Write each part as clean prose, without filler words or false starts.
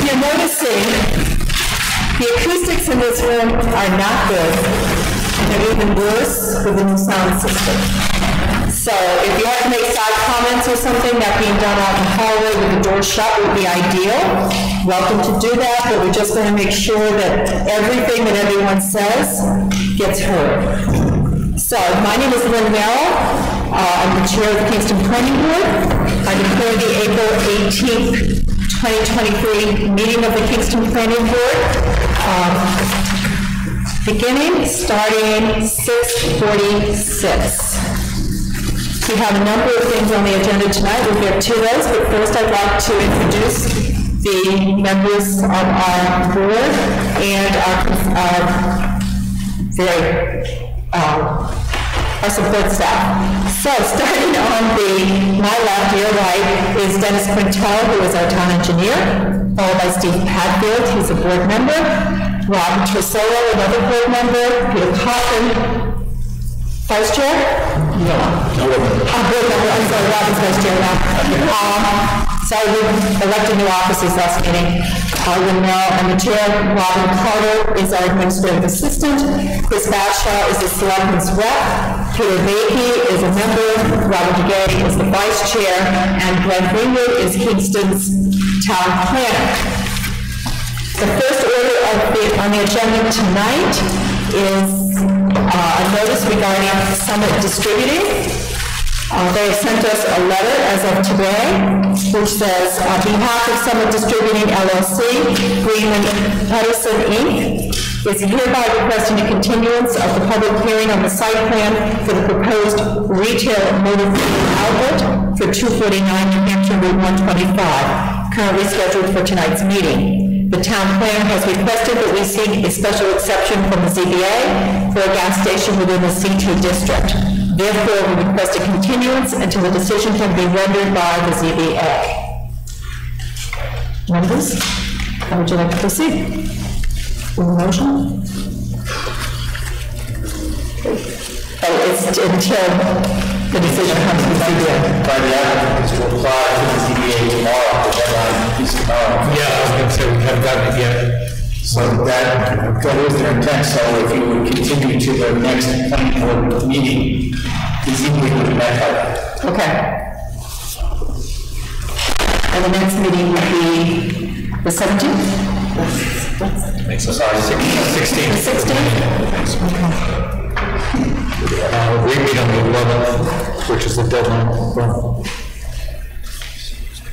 if you're noticing, the acoustics in this room are not good. They're even worse with the new sound system. So if you have to make side comments or something, that being done out in the hallway with the door shut would be ideal. Welcome to do that, but we're just going to make sure that everything that everyone says gets heard. So my name is Lynn Merrill. I'm the chair of the Kingston Planning Board. I declare the April 18th, 2023 meeting of the Kingston Planning Board starting 6:46. We have a number of things on the agenda tonight. We'll get to those, but first I'd like to introduce the members of our board and our support staff. So starting on my left, your right, is Dennis Quintel, who is our town engineer, followed by Steve Padfield, he's a board member, Rob Trisolo, another board member, Peter Coffin, vice chair? No. Board member. I'm sorry, Robin's vice chair now. Sorry, we elected new officers last meeting. I'm the chair. Robin Carter is our administrative assistant. Chris Batshaw is the selectman's rep. Peter Bakey is a member. Robert DeGay is the vice chair. And Glenn Greenwood is Kingston's town planner. The first order on the agenda tonight is a notice regarding Summit Distributing. They have sent us a letter as of today, which says, on behalf of Summit Distributing LLC, Greenman Pedersen Inc. is hereby requesting a continuance of the public hearing on the site plan for the proposed retail motor fuel outlet for 249 New Hampshire Route 125, currently scheduled for tonight's meeting. The town planner has requested that we seek a special exception from the ZBA for a gas station within the C2 district. Therefore, we request a continuance until a decision can be rendered by the ZBA. Members, how would you like to proceed? Motion? It's until the decision comes from the ZBA. By the applicant is to apply to the ZBA tomorrow. The deadline is tomorrow. Yeah, I was going to say we haven't gotten it yet. So that is their intent. So if you would continue to the next planning board meeting, the ZBA would be met by that. Okay. And the next meeting would be the 17th? Sorry, 16th. The 16th? Okay. We meet on the 11th, which is the deadline.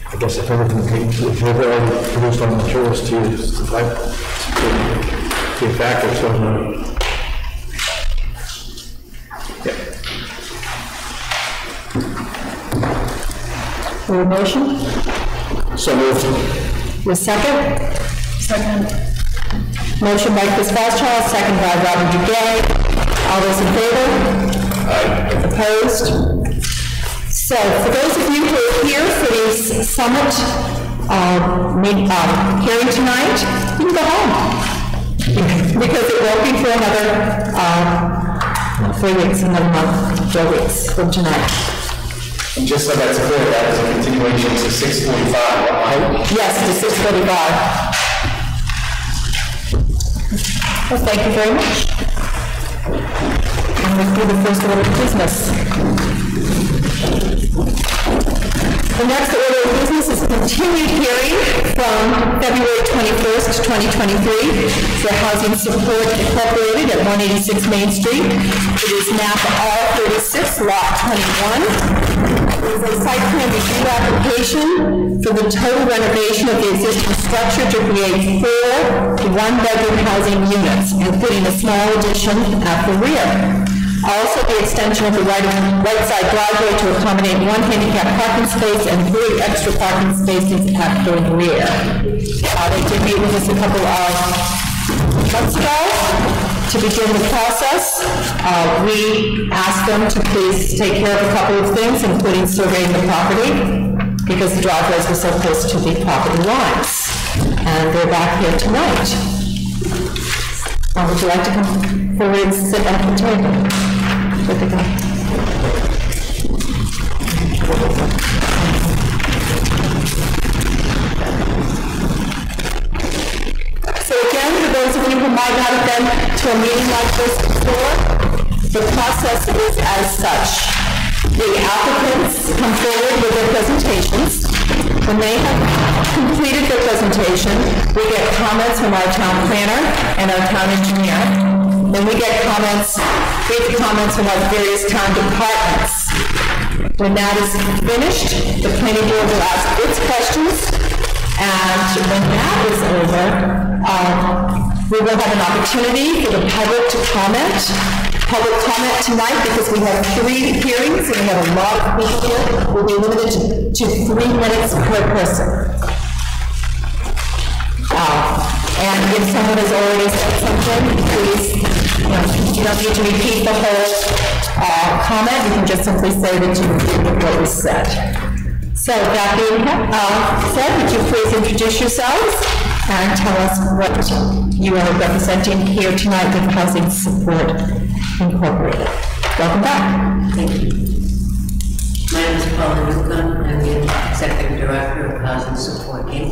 I guess if everything if they've already produced on the materials to get back or something. For a motion? So moved. The second? Second. Motion by Chris Fairchild, second by Robert DeGay. All those in favor? Aye. Opposed? So, for those of you who are here for the summit hearing tonight, you can go home. Because it won't be for another 3 weeks, another month, 4 weeks from tonight. And just so that's clear, that is a continuation to 6:45, right? Yes, to 6:45. Well, thank you very much. And we'll do the first order of business. The next order of business is a continued hearing from February 21st, 2023 for Housing Support Incorporated at 186 Main Street. It is map R36, lot 21. It is a site plan review application for the total renovation of the existing structure to create 4 one-bedroom housing units, including a small addition at the rear. Also, the extension of the right side driveway to accommodate 1 handicap parking space and 3 extra parking spaces at the rear. They did meet with us a couple of months ago to begin the process. We asked them to please take care of a couple of things, including surveying the property, because the driveways were so close to the property lines. And they're back here tonight. Would you like to come forward and sit at the table? might not have been to a meeting like this before, the process is as such. The applicants come forward with their presentations. When they have completed their presentation, we get comments from our town planner and our town engineer. Then we get comments, brief comments from our various town departments. When that is finished, the planning board will ask its questions, and when that is over, we will have an opportunity for the public to comment. Public comment tonight, because we have 3 hearings and we have a lot of people here, will be limited to 3 minutes per person. And if someone has already said something, please, you don't need to repeat the whole comment. You can just simply say that you agree with what was said. So that being said, would you please introduce yourselves and tell us what you are representing here tonight with Housing Support Incorporated. Welcome back. Thank you. My name is Paula Newcomb. I'm the Executive Director of Housing Support Inc.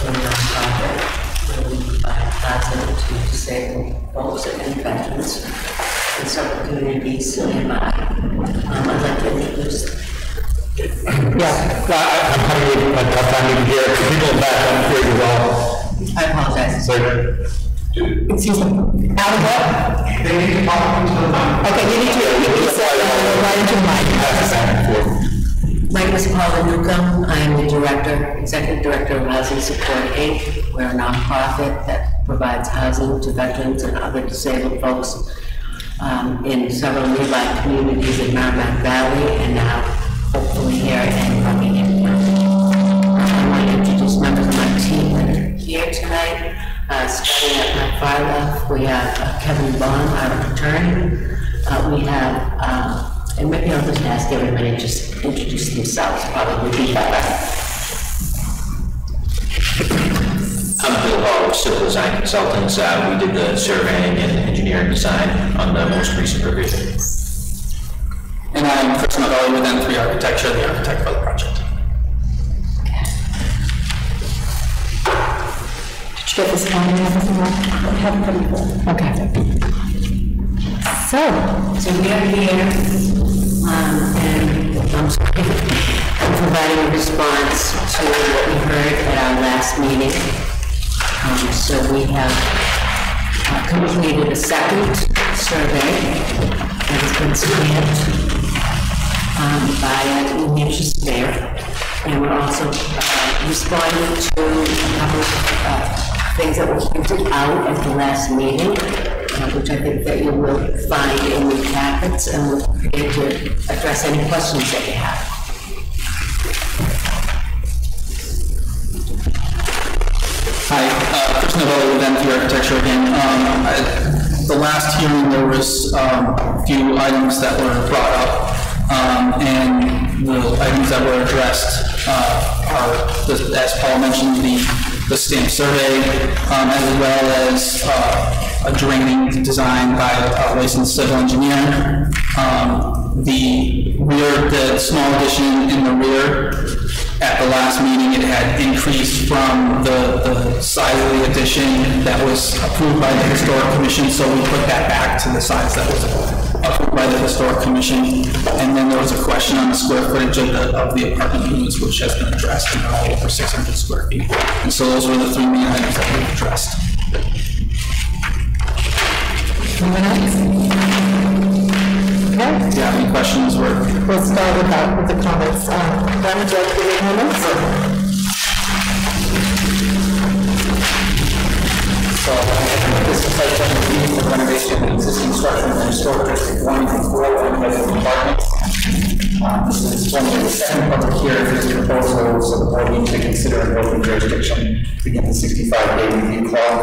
We're a nonprofit where we provide housing to disabled folks and veterans in several communities nearby. I'd like to introduce. Yeah, I'm having a tough time even here. People in the back don't hear you well. I apologize. Sorry. Excuse me. Out of what? They need to talk into the mic. Okay, you need to right into the mic. My name is Paula Newcomb. I am the Executive Director of Housing Support Inc. We're a nonprofit that provides housing to veterans and other disabled folks in several nearby communities in Merrimack Valley and now hopefully here in Buckingham County. I want to introduce members of my team that are here tonight. Starting at my far left, we have Kevin Bond, our attorney. We have, and maybe I'll just ask everybody to just introduce themselves, probably be better. I'm Bill Hall, Civil Design Consultants. We did the surveying and engineering design on the most recent revision. And I'm Chris Novelli with N3 Architecture, the architect for the project. Did you get this one? Okay. So we are here, and I'm providing a response to what we heard at our last meeting. So we have completed a second survey that has been stamped by New Hampshire Surveyor, and we're also responding to a couple of things that were pointed out at the last meeting, which I think that you will find in the packets, and we're prepared to address any questions that you have. Hi, Chris Novelli with N3 Architecture again. The last hearing there was a few items that were brought up, and the items that were addressed are, as Paul mentioned, the stamp survey, as well as a draining design by a licensed civil engineer. The small addition in the rear, at the last meeting, it had increased from the size of the addition that was approved by the Historic Commission, so we put that back to the size that was approved by the Historic Commission. And then there was a question on the square footage of the apartment units, which has been addressed, and all over 600 square feet. And so those were the 3 main items that we addressed. Anyone else? Okay. Do you have any questions? We'll start with the comments. Glenn, would you like to give your comments? So, this is site plan review for renovation of the existing structure in the historic district 1 and 4 and resident apartments. This is one of the second public hearing for this proposal, so the board needs to consider an open jurisdiction begin the 65-day review clock.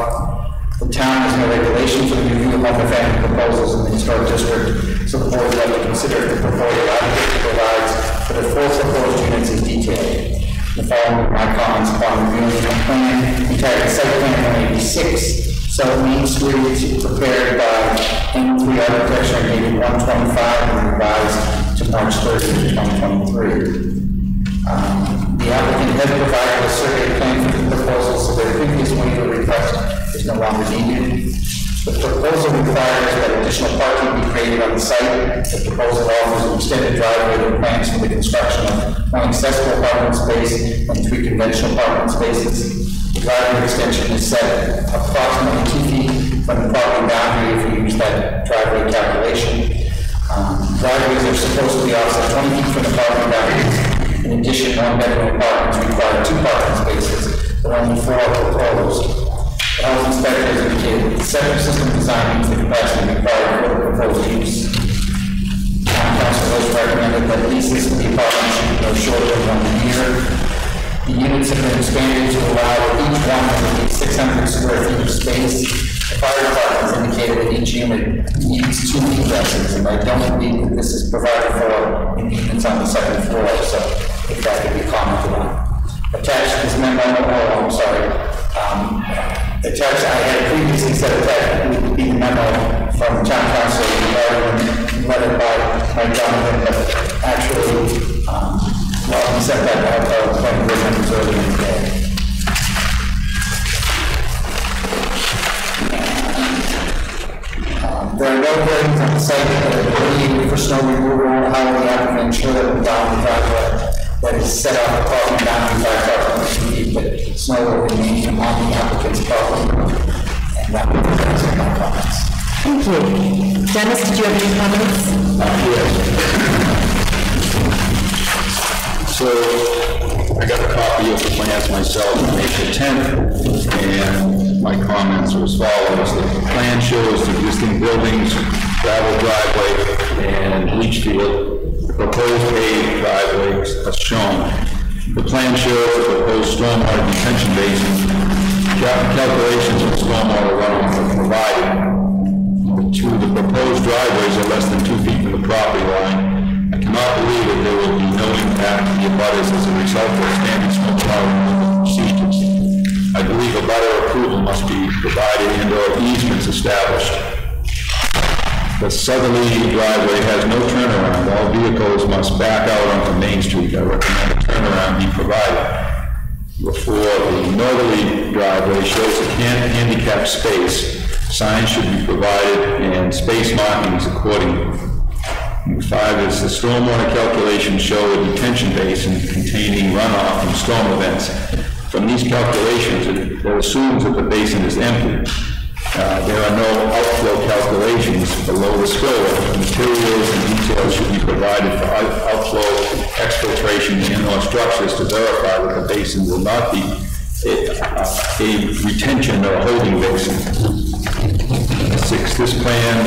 The town has no regulation for the review of multifamily proposals in the historic district, so the board would like to consider if the proposal adequately provides for the 4 proposed units as detailed. The following are my comments upon reviewing the plan, entitled Site Plan 186, South Main Street, prepared by N3 Architecture, dated 1/25 and revised to March 30, 2023. The applicant has provided a survey plan for the proposal, so their previous waiver request is no longer needed. The proposal requires that additional parking be created on the site. The proposal offers an extended driveway that plans for the construction of one accessible parking space and 3 conventional parking spaces. The driveway extension is set approximately 2 feet from the property boundary if you use that driveway calculation. Driveways are supposed to be offset 20 feet from the property boundaries. In addition, 1-bedroom apartments require 2 parking spaces, but only 4 are proposed. The health inspector has indicated the septic system design meets the capacity required for the proposed use. Town council has recommended that leases for the apartment should be no shorter than 1 year. The units have been expanded to allow each one of at least 600 square feet of space. The fire department has indicated that each unit needs 2 egresses, and I don't believe that this is provided for in the units on the 2nd floor, so if that could be commented on. Attached to this memo, attached, I had previously said attached would be the memo from town council, the letter by Jonathan, but actually, well, he sent that out, when we were earlier in the day. There are no buildings on the site that are needed for snow removal. How will the applicant ensure that the down the driveway that is set up the property boundary by approximately 2 feet, that snow will remain on the applicant's property? And that would be my comments. Thank you. Dennis, did you have any comments? Yes. So, I got a copy of the plans myself on April 10th, and my comments are as follows. The plan shows the existing buildings, gravel driveway, and leach field. The proposed paved driveway is shown. The plan shows the proposed stormwater detention basin. Calculations of stormwater runoff are provided. The proposed driveways are less than 2 feet from the property line. I cannot believe that there will be no impact to the abutters as a result of standard stormwater removal procedures. I believe abutter approval must be provided and/or easements established. The southerly driveway has no turnaround. All vehicles must back out onto Main Street. I recommend a turnaround be provided. Before the northerly driveway shows a handicap space, signs should be provided and space markings accordingly. Number 5 is the stormwater calculations show a detention basin containing runoff from storm events. From these calculations, it assumes that the basin is empty. There are no outflow calculations below the spillway. Materials and details should be provided for outflow, exfiltration, and/or structures to verify that the basin will not be a retention or a holding basin. 6, this plan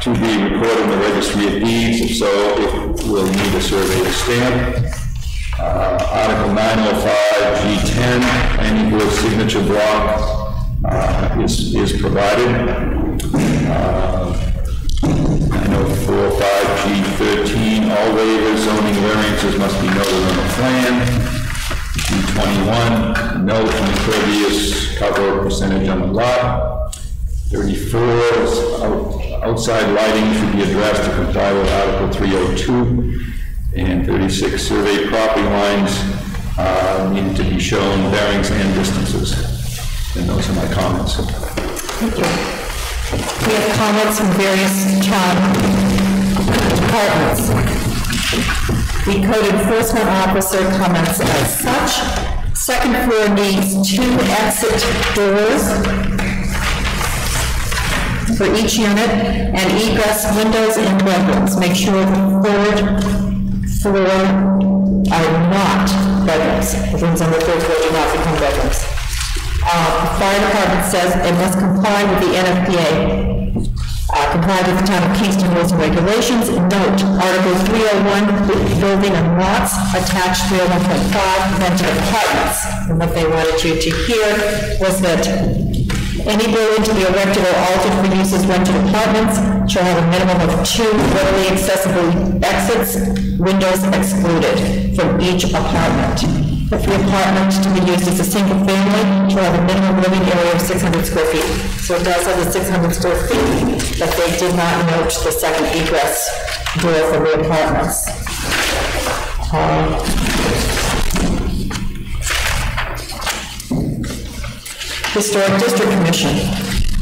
to be recorded in the registry of deeds. If so, it will need a surveyor stamp. Article 905 G10, planning board signature block. Is provided. 904.5 G13, all waivers, zoning variances must be noted on the plan. G21, no impervious cover percentage on the lot. 34 is outside lighting should be addressed to comply with Article 302. And 36, survey property lines need to be shown bearings and distances. And those are my comments. Thank you. We have comments from various departments. The code enforcement officer comments as such. 2nd floor needs 2 exit doors for each unit and egress windows in bedrooms. Make sure the 3rd floor are not bedrooms. The rooms on the 3rd floor do not become bedrooms. The fire department says it must comply with the NFPA, comply with the town of Kingston rules and regulations. Note, Article 301, building and lots, attached 301.5, rented apartments. And what they wanted you to hear was that any building to be erected or altered for use as rented apartments shall have a minimum of 2 readily accessible exits, windows excluded from each apartment. If the apartment to be used as a single family shall have a minimum living area of 600 square feet. So it does have the 600 square feet, but they did not note the 2nd egress door for the apartments. Historic District Commission.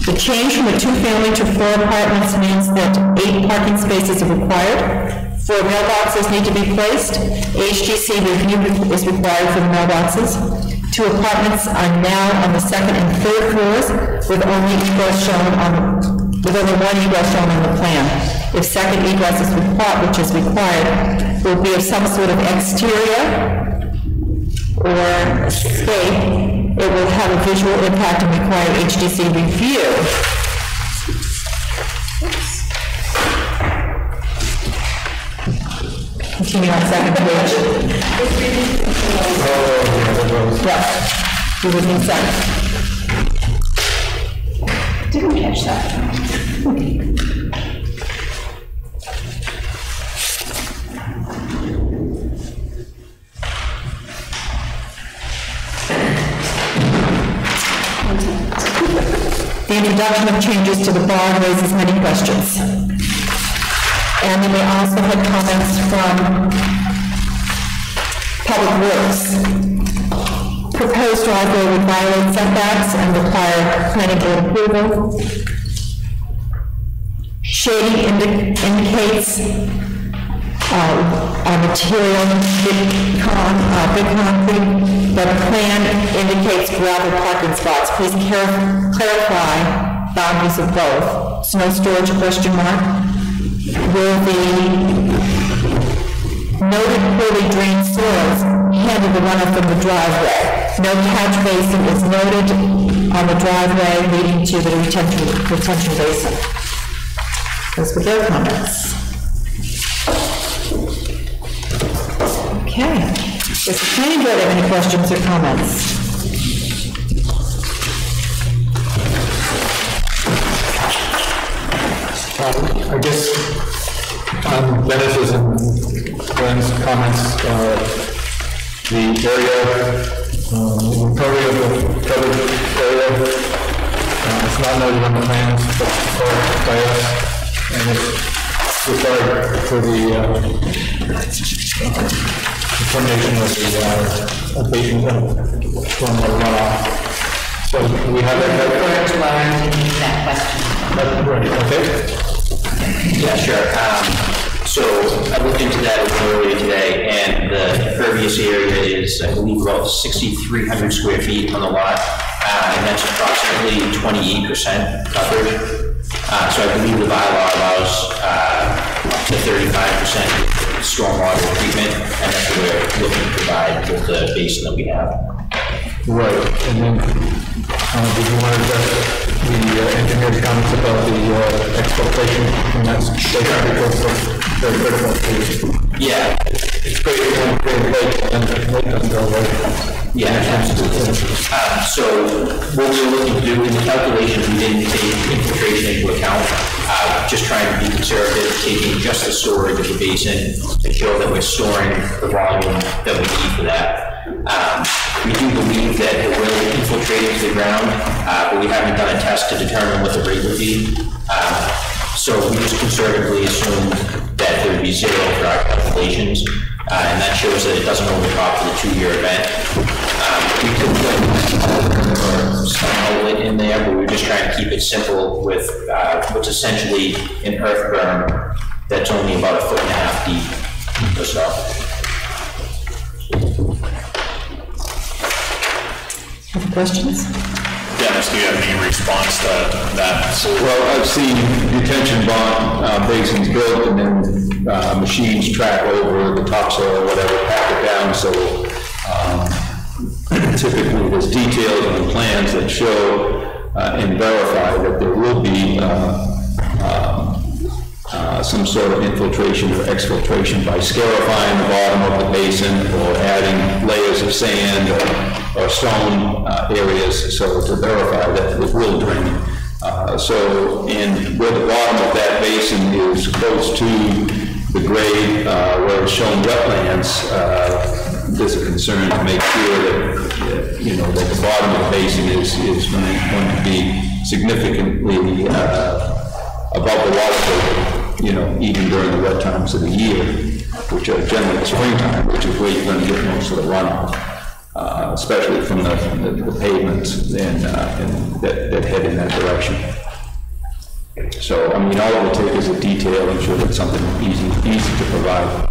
The change from a two-family to 4 apartments means that 8 parking spaces are required. 4 mailboxes need to be placed. HGC review is required for the mailboxes. 2 apartments are now on the 2nd and 3rd floors with only one egress shown on the plan. If second egress is required, which is required, will be of some sort of exterior or escape. It will have a visual impact and require HDC review. Continue on second page. Yeah, you would need second. Didn't catch that. The introduction of changes to the bond raises many questions. And then we also had comments from Public Works. Proposed driveway would violate setbacks and require planning board approval. Shading indicates material, big concrete, but a plan indicates gravel parking spots. Please clarify boundaries of both. Snow storage, question mark. Will the noted poorly drained soils handle the runoff from the driveway? No catch basin is noted on the driveway leading to the retention basin. Those were their comments. Okay. Does the planning board have any questions or comments? I guess on Dennis's and Glenn's comments, the area, recovery of the covered area, it's not noted on the plans, but it's by us, and it's required for the determination of the abatement from the runoff. So we have that question. Right, okay. Yeah, sure. So I looked into that a little earlier today, and the impervious area is, I believe, about 6,300 square feet on the lot, and that's approximately 28% coverage. So I believe the bylaw allows up to 35% stormwater treatment, and that's what we're looking to provide with the basin that we have. Right, and then did you want to address the engineer's comments about the exfiltration, and that's basically because of very critical to... Yeah. It's great to have a lake and the lake doesn't go away. Yeah, absolutely. So what we were looking to do in the calculations, we didn't take infiltration into account, just trying to be conservative, taking just the storage of the basin to show that we're storing the volume that we need for that. We do believe that it will infiltrate into the ground, but we haven't done a test to determine what the rate would be. So we just conservatively assumed that there would be 0 for our calculations, and that shows that it doesn't overtop for the 2-year event. We could put some outlet in there, but we're just trying to keep it simple with what's essentially an earth berm that's only about 1.5 feet deep or so. Other questions? Dennis, do you have any response to that? Well, I've seen detention basins built and then machines track over the topsoil or whatever, pack it down, so typically there's details on the plans that show and verify that there will be some sort of infiltration or exfiltration by scarifying the bottom of the basin or adding layers of sand or stone areas so to verify that it will drain. And where the bottom of that basin is close to the grade where it's shown wetlands, there's a concern to make sure that, that the bottom of the basin is going to be significantly above the water table, even during the wet times of the year, which are generally the springtime, which is where you're going to get most of the runoff. especially from the pavements and that head in that direction. So, I mean, all it will take is a detail and show that something easy to provide.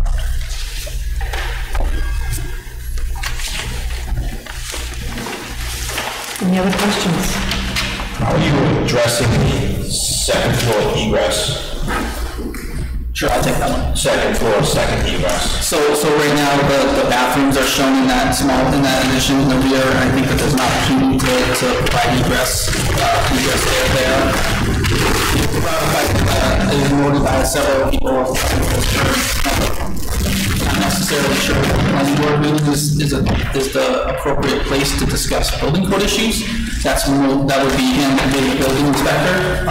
Any other questions? How are you addressing the second floor egress? Sure, I'll take that one. Second floor, second egress. So right now, the bathrooms are shown in that addition in the rear, and I think that there's an opportunity to provide egress there. It was noted by several people. Not necessarily sure what the planning board meeting is the appropriate place to discuss building code issues. That would be handled with the building inspector.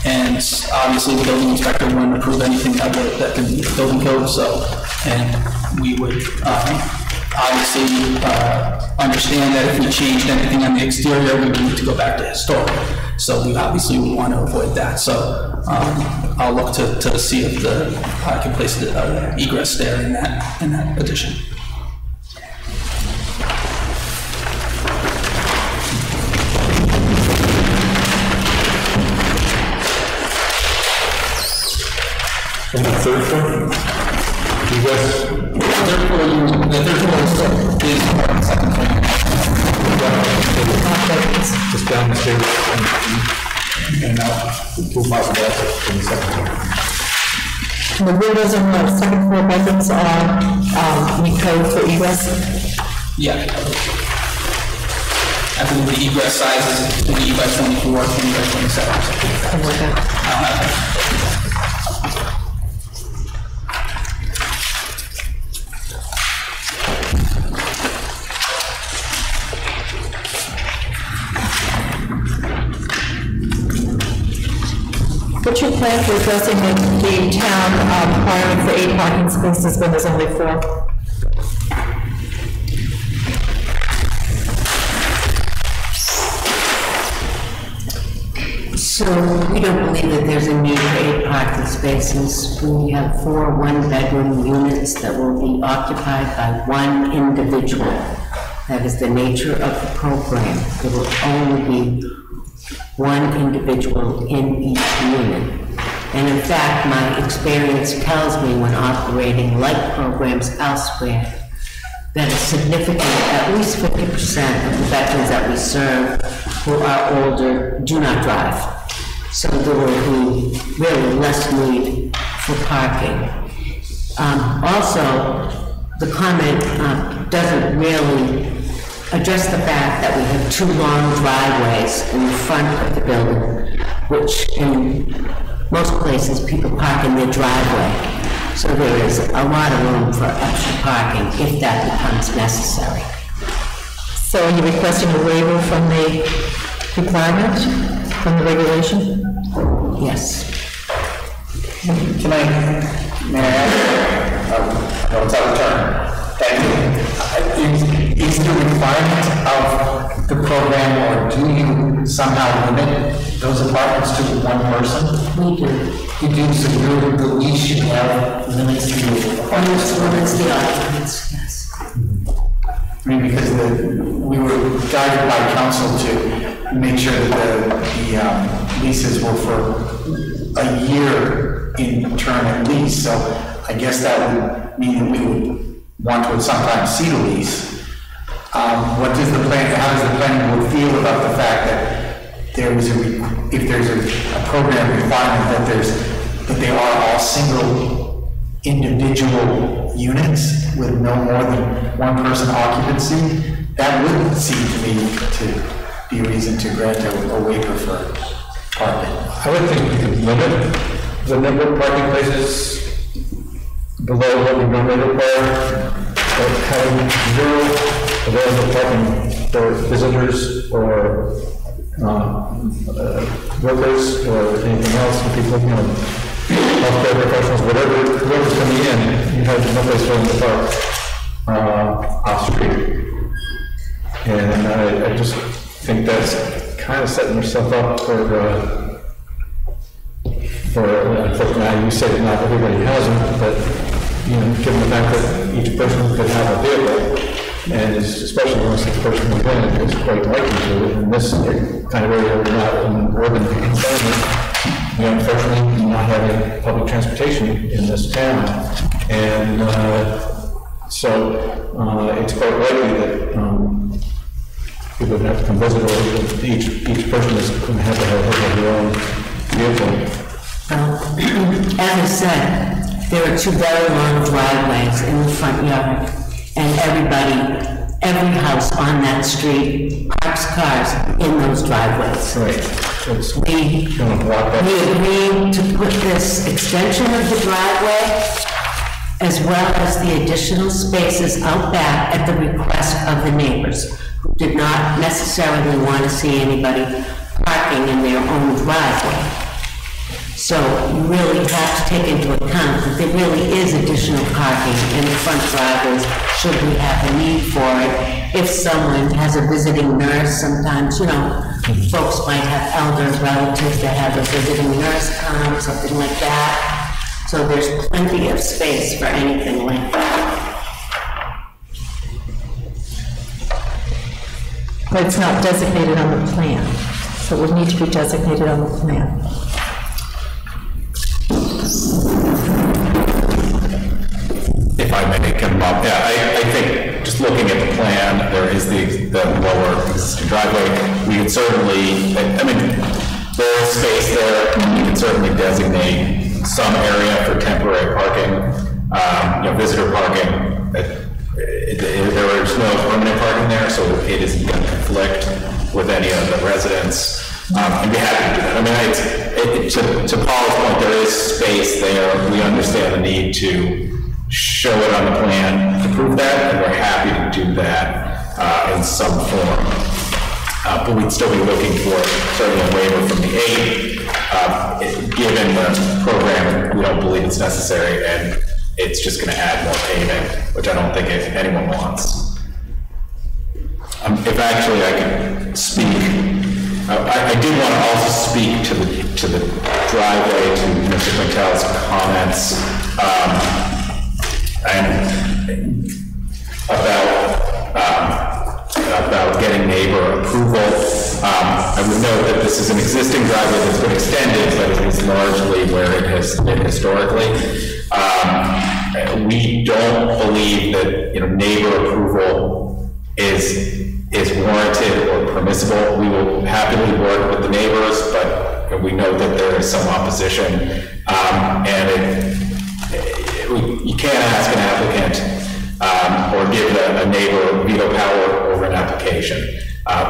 And obviously, the building inspector wouldn't approve anything that can be building code, and we would obviously understand that if we changed anything on the exterior, we would need to go back to historic. So we obviously would want to avoid that. So I'll look to see if I can place the egress there in that addition. And the third floor? You guys? The third floor is part of the second floor. Just down the stairs and out 2 miles left in the second floor. The windows in the second floor bedrooms are meet code for egress? Yeah. I believe the egress size is 20 by 24, 20 by 27. I don't have that. What's your plan for addressing the town requirement for 8 parking spaces when there's only 4? So we don't believe that there's a need for 8 parking spaces. We have 4 one-bedroom units that will be occupied by one individual. That is the nature of the program. There will only be one individual in each unit. And in fact, my experience tells me when operating like programs elsewhere, that a significant, at least 50% of the veterans that we serve who are older do not drive. So there will be really less need for parking. Also, the comment doesn't really address the fact that we have 2 long driveways in the front of the building, which in most places people park in their driveway. So there is a lot of room for extra parking if that becomes necessary. So are you requesting a waiver from the requirement, from the regulation? Yes. Can may I ask? No, it's out of turn. Thank you. Is the requirement of the program, or do you somehow limit those apartments to 1 person? We do. You do, so the lease should have limits to Limits the occupants, yes. I mean, because we were guided by council to make sure that the leases were for a year in term at least, so I guess that would mean that we would want to sometimes see the lease. How does the planning board feel about the fact that there is if there's a program requirement that they are all single individual units with no more than 1 person occupancy, that would seem to me to be a reason to grant a waiver for parking. I would think we could limit the number of parking places below what we normally require, or having 0 available parking for visitors or workers or anything else, for people, healthcare professionals, whoever's coming in, you have no place for them to park off street. And I just think that's kind of setting yourself up for unfortunately, you said not everybody has them, but given the fact that each person could have a vehicle, and especially once the person moves in, is quite likely to. In this kind of area, we're not in an urban environment. We unfortunately do not have any public transportation in this town, and so it's quite likely that people would have to come visit, or each person is going to have their own vehicle. As I said, there are two very long driveways in the front yard, and every house on that street parks cars in those driveways. Right. We agreed to put this extension of the driveway as well as the additional spaces out back at the request of the neighbors, who did not necessarily want to see anybody parking in their own driveway. So you really have to take into account that there really is additional parking in the front driveways should we have a need for it. If someone has a visiting nurse, sometimes, you know, folks might have elder relatives that have a visiting nurse come, something like that. So there's plenty of space for anything like that. But it's not designated on the plan, so it would need to be designated on the plan. If I may come up, yeah, I think just looking at the plan, there is the lower existing driveway. We could certainly, I mean, there is space there. We could certainly designate some area for temporary parking, visitor parking. There is no permanent parking there, so it isn't going to conflict with any of the residents. I'd be happy to do that. I mean, to Paul's point, there is space there. We understand the need to show it on the plan to prove that, and we're happy to do that in some form. But we'd still be looking for certainly a waiver from the aid. Given the program, we don't believe it's necessary, and it's just going to add more paving, which I don't think anyone wants. If actually I can speak. I did want to also speak to the driveway, to Mr. Quintel's comments, and about getting neighbor approval. I would note that this is an existing driveway that's been extended, but it is largely where it has been historically. We don't believe that neighbor approval is warranted or permissible. We will happily work with the neighbors, but we know that there is some opposition, and you can't ask an applicant or give a neighbor veto power over an application.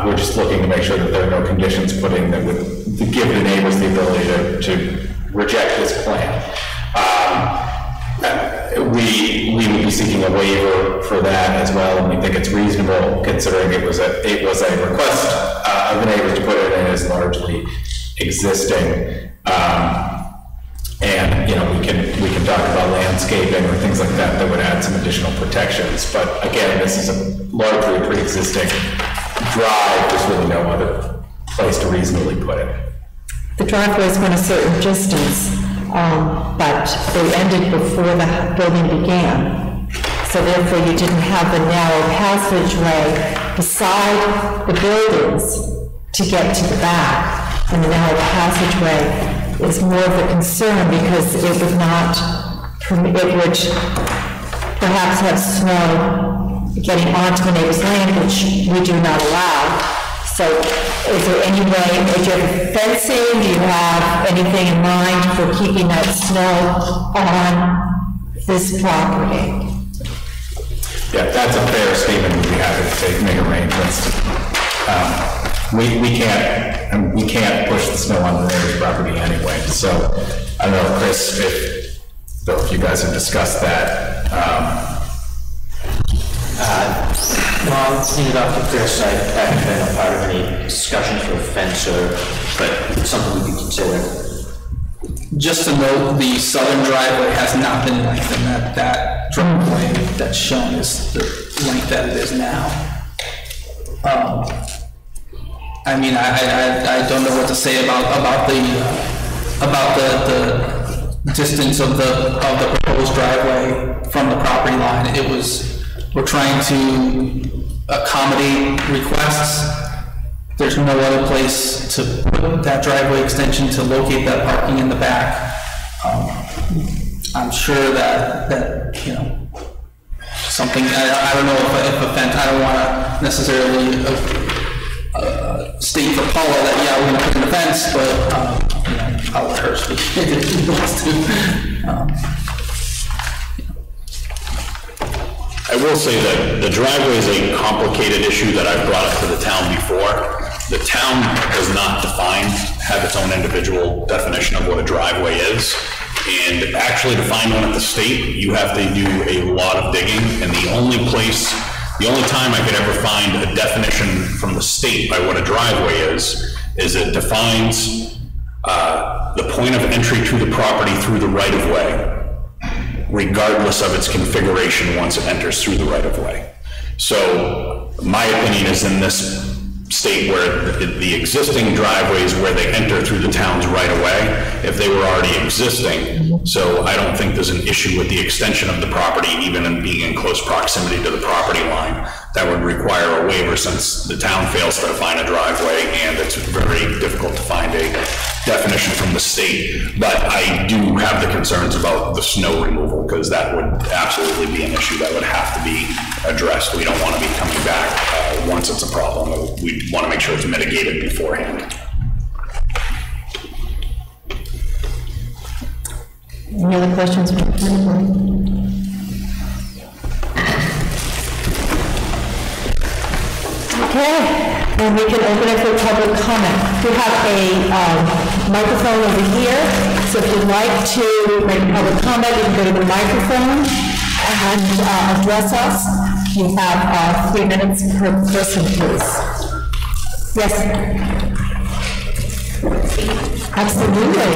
We're just looking to make sure that there are no conditions put in that would give the neighbors the ability to reject this plan. We would be seeking a waiver for that as well, and we think it's reasonable considering it was a request of the neighbors to put it in as largely existing. And we can talk about landscaping or things like that would add some additional protections. But again, this is largely a pre-existing drive. There's really no other place to reasonably put it. The driveways went a certain distance, but they ended before the building began. So therefore you didn't have the narrow passageway beside the buildings to get to the back. And the narrow passageway is more of a concern because it would perhaps have snow getting onto the neighbor's land, which we do not allow. So is there any way, do you have fencing, do you have anything in mind for keeping that snow on this property? Yeah, that's a fair statement. We'd be happy to make arrangements. We can't push the snow on the neighbor's property anyway. So I don't know, Chris, if you guys have discussed that. Well, I'll hand it off to Chris. I haven't been a part of any discussions for a fence, but it's something we can consider. Just to note, the southern driveway has not been lengthened. That driveway that's shown is the length that it is now. I mean, I don't know what to say about the distance of the proposed driveway from the property line. It was we're trying to accommodate requests. There's no other place to put that driveway extension to locate that parking in the back. I'm sure that you know, something, I don't know if a fence, I don't want to necessarily state for Paula that, yeah, we're going to put in a fence, but you know, I'll let her speak if she wants to. I will say that the driveway is a complicated issue that I've brought up to the town before. The town does not have its own individual definition of what a driveway is. And actually to find one at the state, you have to do a lot of digging. And the only time I could ever find a definition from the state by what a driveway is it defines the point of entry to the property through the right-of-way, regardless of its configuration once it enters through the right-of-way. So my opinion is in this state where the existing driveways where they enter through the town's right-of-way, if they were already existing, so I don't think there's an issue with the extension of the property, even in being in close proximity to the property line. That would require a waiver since the town fails to define a driveway, and it's very difficult to find a definition from the state. But I do have the concerns about the snow removal, because that would absolutely be an issue that would have to be addressed. We don't want to be coming back once it's a problem. We want to make sure it's mitigated beforehand. Any other questions from the planning board? Okay, and we can open it for public comment. We have a microphone over here, so if you'd like to make public comment, you can go to the microphone and address us. You have 3 minutes per person, please. Yes? Absolutely.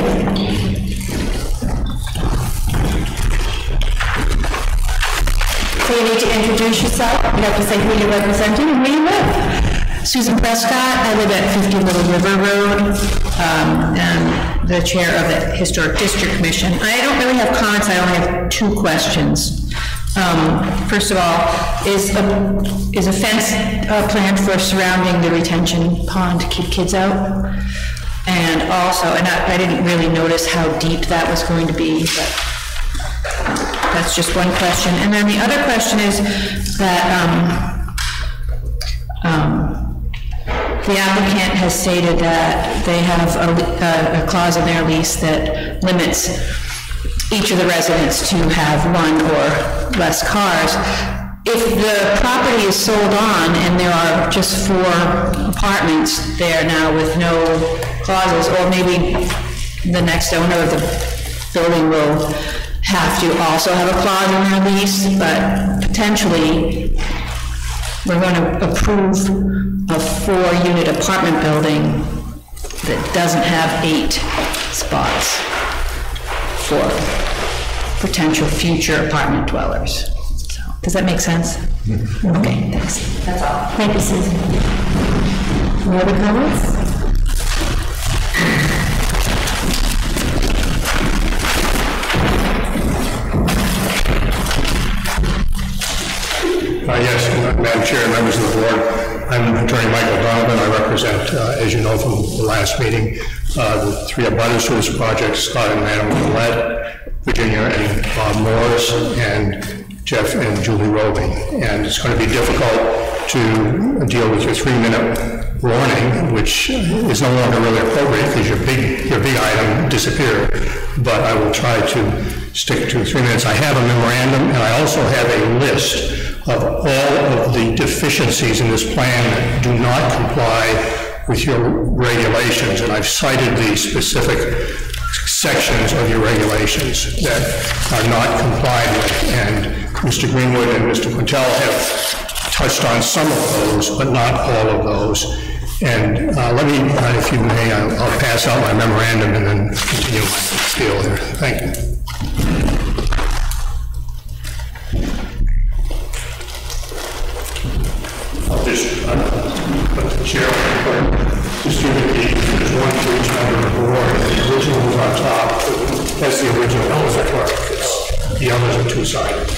So you need to introduce yourself. You have to say who you're representing and where you live. Susan Prescott. I live at 50 Little River Road, and the chair of the Historic District Commission. I don't really have comments. I only have 2 questions. First of all, is a fence planned for surrounding the retention pond to keep kids out? And also, and I didn't really notice how deep that was going to be, but that's just one question. And then the other question is that the applicant has stated that they have a clause in their lease that limits each of the residents to have 1 or less cars. If the property is sold on and there are just 4 apartments there now with no clauses, or maybe the next owner of the building will have to also have a clause in their lease, but potentially we're going to approve a 4-unit apartment building that doesn't have 8 spots for potential future apartment dwellers. So, does that make sense? Mm-hmm. Okay, thanks. That's all. Thank you, Susan. Any other comments? Yes, Madam Chair, members of the board. I'm Attorney Michael Donovan. I represent, as you know from the last meeting, the 3 abutters to this project, Scott and Madam Willett, Virginia and Bob Morris, and Jeff and Julie Roby. And it's going to be difficult to deal with your 3-minute warning, which is no longer really appropriate because your big item disappeared. But I will try to stick to 3 minutes. I have a memorandum, and I also have a list of all of the deficiencies in this plan that do not comply with your regulations, and I've cited the specific sections of your regulations that are not complied with, and Mr. Greenwood and Mr. Quintel have touched on some of those, but not all of those. And let me, if you may, I'll pass out my memorandum and then continue my spiel here. Thank you. Just let the chair distribute there's 1 for each member of the board. The original is on top. That's the original. That was correct. The others are 2-sided.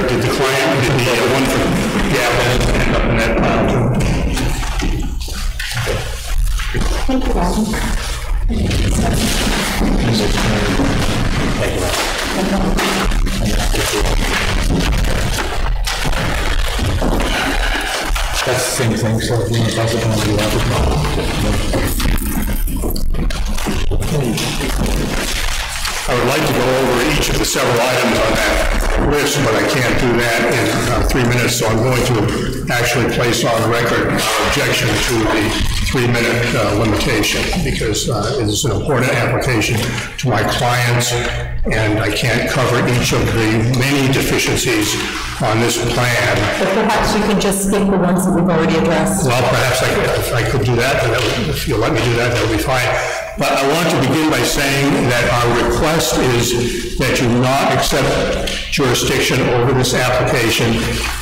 Did the client, did the one for, yeah, end up in that pile too? Thank you, Robin. That's the same thing, so if you want to pass it on to the applicant. I would like to go over each of the several items on that list, but I can't do that in 3 minutes, so I'm going to actually place on record objection to the 3-minute limitation, because it is an important application to my clients, and I can't cover each of the many deficiencies on this plan. But perhaps you can just skip the ones that we've already addressed. Well, perhaps if I could do that, then if you'll let me do that, that would be fine. But I want to begin by saying that our request is that you not accept jurisdiction over this application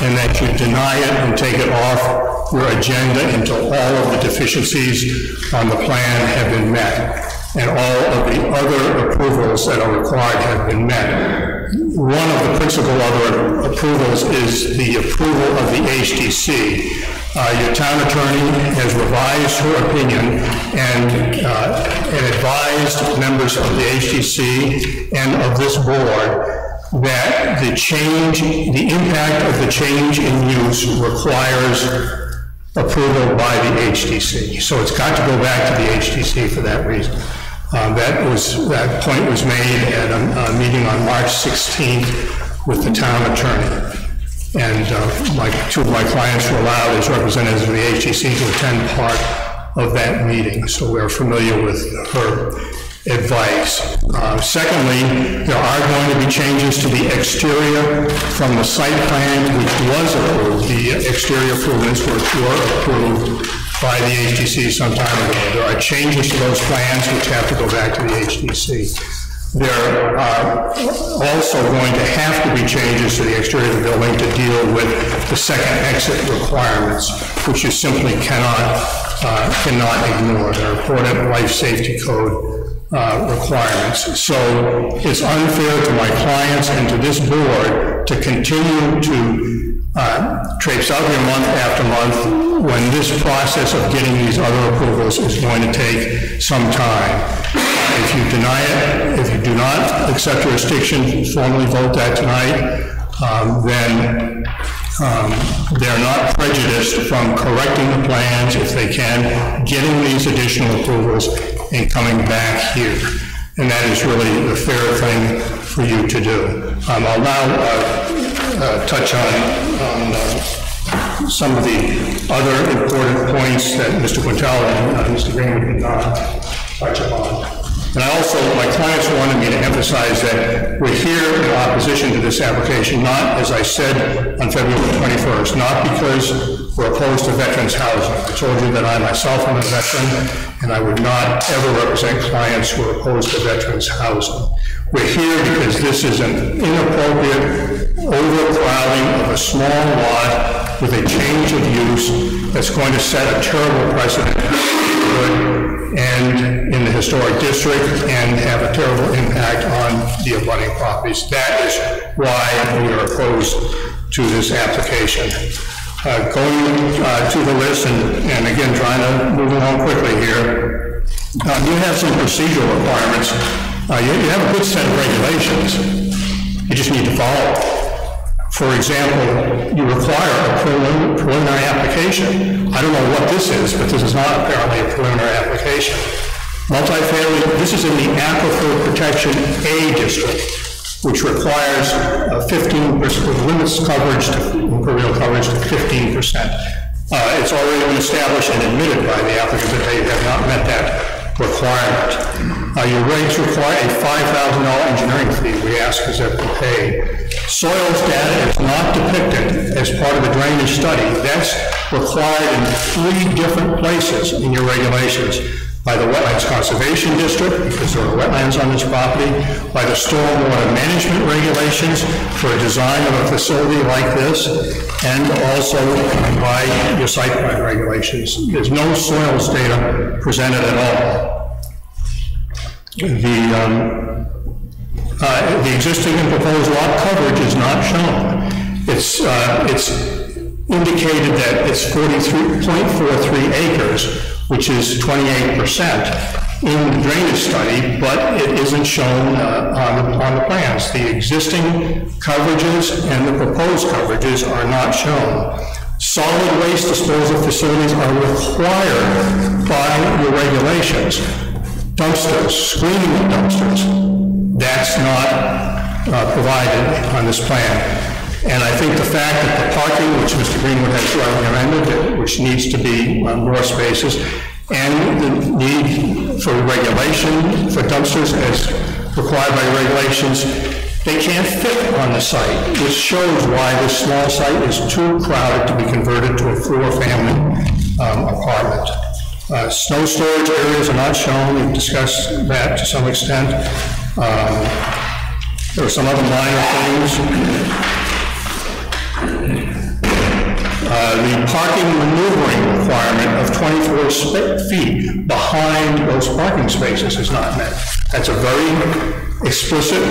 and that you deny it and take it off your agenda until all of the deficiencies on the plan have been met and all of the other approvals that are required have been met. One of the principal other approvals is the approval of the HDC. Your town attorney has revised her opinion and advised members of the HDC and of this board that the impact of the change in use requires approval by the HDC. So it's got to go back to the HDC for that reason. That point was made at a meeting on March 16th with the town attorney. And two of my clients were allowed as representatives of the HDC to attend part of that meeting, so we're familiar with her advice. Secondly, there are going to be changes to the exterior from the site plan, which was approved. The exterior improvements were approved by the HDC some time ago. There are changes to those plans which have to go back to the HDC. There are also going to have to be changes to the exterior of the building to deal with the second exit requirements, which you simply cannot ignore. They're important life safety code requirements. So it's unfair to my clients and to this board to continue to traipse out here month after month when this process of getting these other approvals is going to take some time. If you deny it, if you do not accept jurisdiction, formally vote that tonight, then they're not prejudiced from correcting the plans if they can, getting these additional approvals and coming back here. And that is really the fair thing for you to do. I'll now touch on some of the other important points that Mr. Quintel and Mr. Green did not touch upon. And my clients wanted me to emphasize that we're here in opposition to this application, not, as I said on February 21st, not because we're opposed to veterans housing. I told you that I myself am a veteran, and I would not ever represent clients who are opposed to veterans housing. We're here because this is an inappropriate overcrowding of a small lot with a change of use that's going to set a terrible precedent and in the historic district and have a terrible impact on the abutting properties. That is why we are opposed to this application. Going to the list and again trying to move along quickly here, you have some procedural requirements. You have a good set of regulations. You just need to follow. For example, you require a preliminary application. I don't know what this is, but this is not apparently a preliminary application. Multifamily, this is in the Aquifer Protection A district, which requires 15%, limits coverage, impermeable coverage to 15%. It's already been established and admitted by the applicant that they have not met that requirement. Your regs require a $5,000 engineering fee. We ask is that we pay. Soils data is not depicted as part of the drainage study. That's required in 3 different places in your regulations. By the Wetlands Conservation District, because there are wetlands on this property, by the stormwater management regulations for a design of a facility like this, and also by your site plan regulations. There's no soils data presented at all. The existing and proposed lot coverage is not shown. It's indicated that it's 43.43 acres, which is 28% in the drainage study, but it isn't shown on the plans. The existing coverages and the proposed coverages are not shown. Solid waste disposal facilities are required by your regulations. Dumpsters, screening of dumpsters, that's not provided on this plan. And I think the fact that the parking, which Mr. Greenwood has recommended, which needs to be more spaces, and the need for regulation for dumpsters as required by regulations, they can't fit on the site, which shows why this small site is too crowded to be converted to a 4-family apartment. Snow storage areas are not shown. We've discussed that to some extent. There are some other minor things. The parking maneuvering requirement of 24 feet behind those parking spaces is not met. That's a very explicit,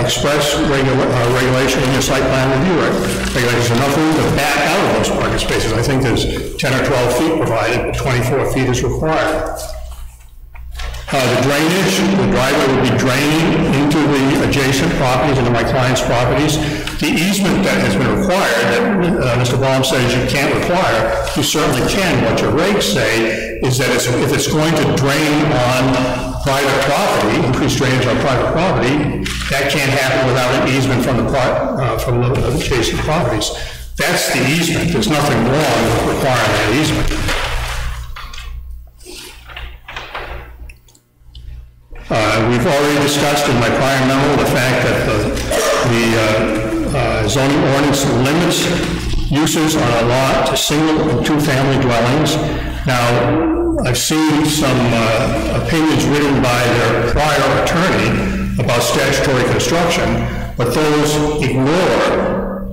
express regulation in your site plan review regulations. There's enough room to back out of those parking spaces. I think there's 10 or 12 feet provided, but 24 feet is required. The drainage, the driveway will be draining into the adjacent properties, into my client's properties. The easement that has been required, that Mr. Baum says you can't require, you certainly can. What your regs say is that if it's going to drain on private property, increase drainage on private property, that can't happen without an easement from the adjacent properties. That's the easement. There's nothing wrong with requiring that easement. We've already discussed in my prior memo the fact that the zoning ordinance limits uses on a lot to single and 2-family dwellings. Now, I've seen some opinions written by their prior attorney about statutory construction, but those ignore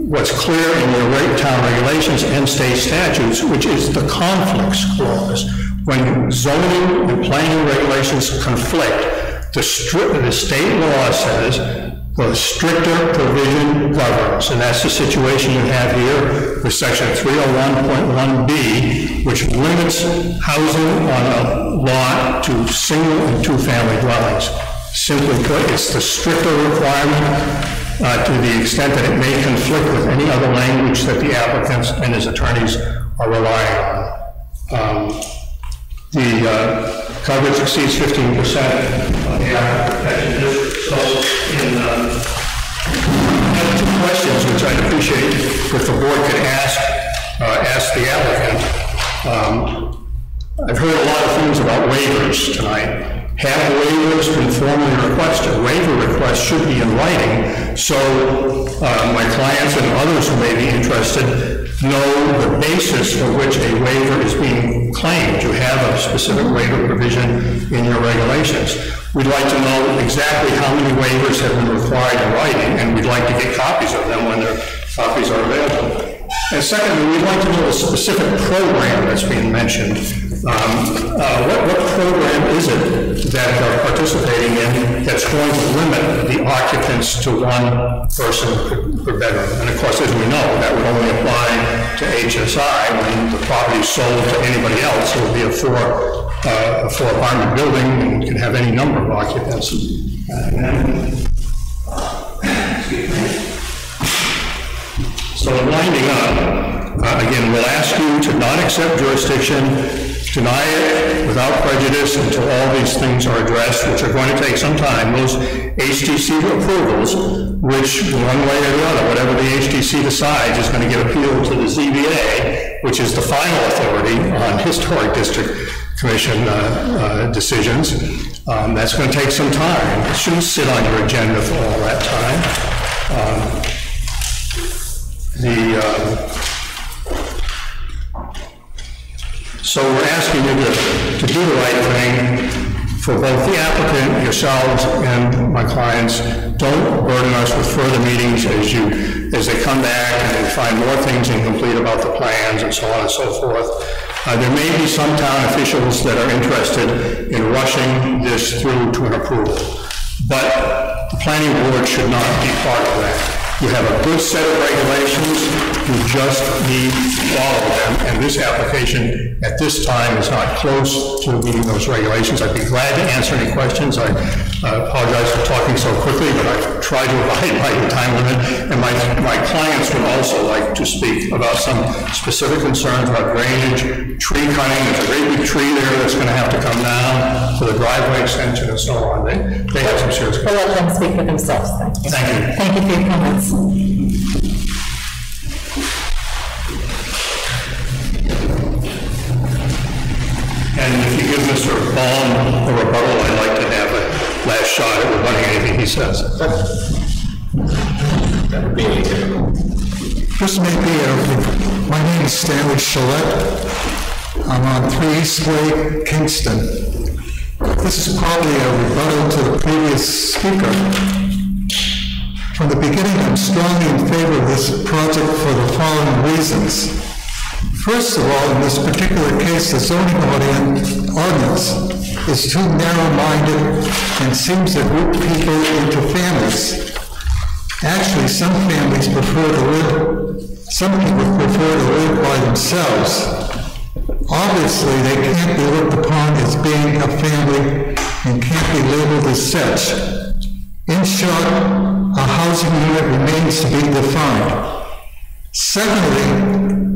what's clear in your town regulations and state statutes, which is the conflicts clause. When zoning and planning regulations conflict, the state law says the stricter provision governs, and that's the situation you have here with section 301.1b, which limits housing on a lot to single and 2-family dwellings. Simply put, it's the stricter requirement to the extent that it may conflict with any other language that the applicants and his attorneys are relying on. The coverage exceeds 15% of the aquifer protection district. So, I have 2 questions which I'd appreciate if the board could ask the applicant. I've heard a lot of things about waivers tonight. Have waivers been formally requested? Waiver requests should be in writing, so my clients and others who may be interested know the basis for which a waiver is being claimed. You have a specific waiver provision in your regulations. We'd like to know exactly how many waivers have been required in writing, and we'd like to get copies of them when their copies are available. And secondly, we'd like to know the specific program that's being mentioned. What program is it that they're participating in that's going to limit the occupants to 1 person per bedroom? And of course, as we know, that would only apply to HSI. When the property is sold to anybody else, it would be a 4-apartment building and can have any number of occupants. So winding up, again, we'll ask you to not accept jurisdiction, deny it without prejudice until all these things are addressed, which are going to take some time. Those HDC approvals, which one way or the other, whatever the HDC decides, is going to get appealed to the ZBA, which is the final authority on Historic District Commission decisions. That's going to take some time. It shouldn't sit on your agenda for all that time. So we're asking you to do the right thing for both the applicant, yourselves, and my clients. Don't burden us with further meetings as they come back and they find more things incomplete about the plans and so on and so forth. There may be some town officials that are interested in rushing this through to an approval, but the planning board should not be part of that. You have a good set of regulations, you just need to follow them, and this application at this time is not close to meeting those regulations. I'd be glad to answer any questions. I apologize for talking so quickly, but I've tried to abide by the time limit, and my clients would also like to speak about some specific concerns about drainage, tree cutting. There's a great big tree there that's going to have to come down for the driveway extension and so on. They have some serious questions. We'll let them speak for themselves. Thank you. Thank you. Thank you for your comments. And if you give Mr. Baum a rebuttal, I'd like to have a last shot at rebutting anything he says. That would be atypical. This may be my name is Stanley Shillette. I'm on 3 East Way, Kingston. This is probably a rebuttal to the previous speaker. From the beginning, I'm strongly in favor of this project for the following reasons. First of all, in this particular case, the zoning ordinance is too narrow-minded and seems to group people into families. Actually, some people prefer to live by themselves. Obviously, they can't be looked upon as being a family and can't be labeled as such. In short, a housing unit remains to be defined. Secondly,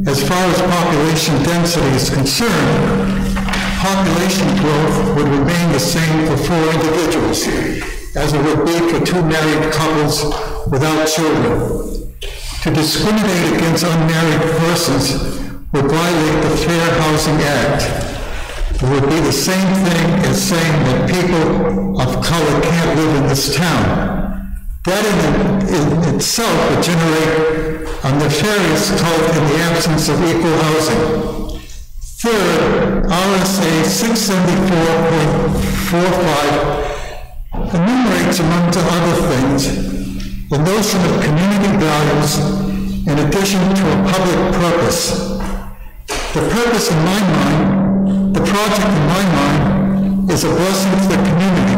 as far as population density is concerned, population growth would remain the same for 4 individuals, as it would be for 2 married couples without children. To discriminate against unmarried persons would violate the Fair Housing Act. It would be the same thing as saying that people of color can't live in this town. That in itself would generate a nefarious cult in the absence of equal housing. Third, RSA 674.45 enumerates, among other things, the notion of community values in addition to a public purpose. The purpose in my mind, the project in my mind, is a blessing to the community,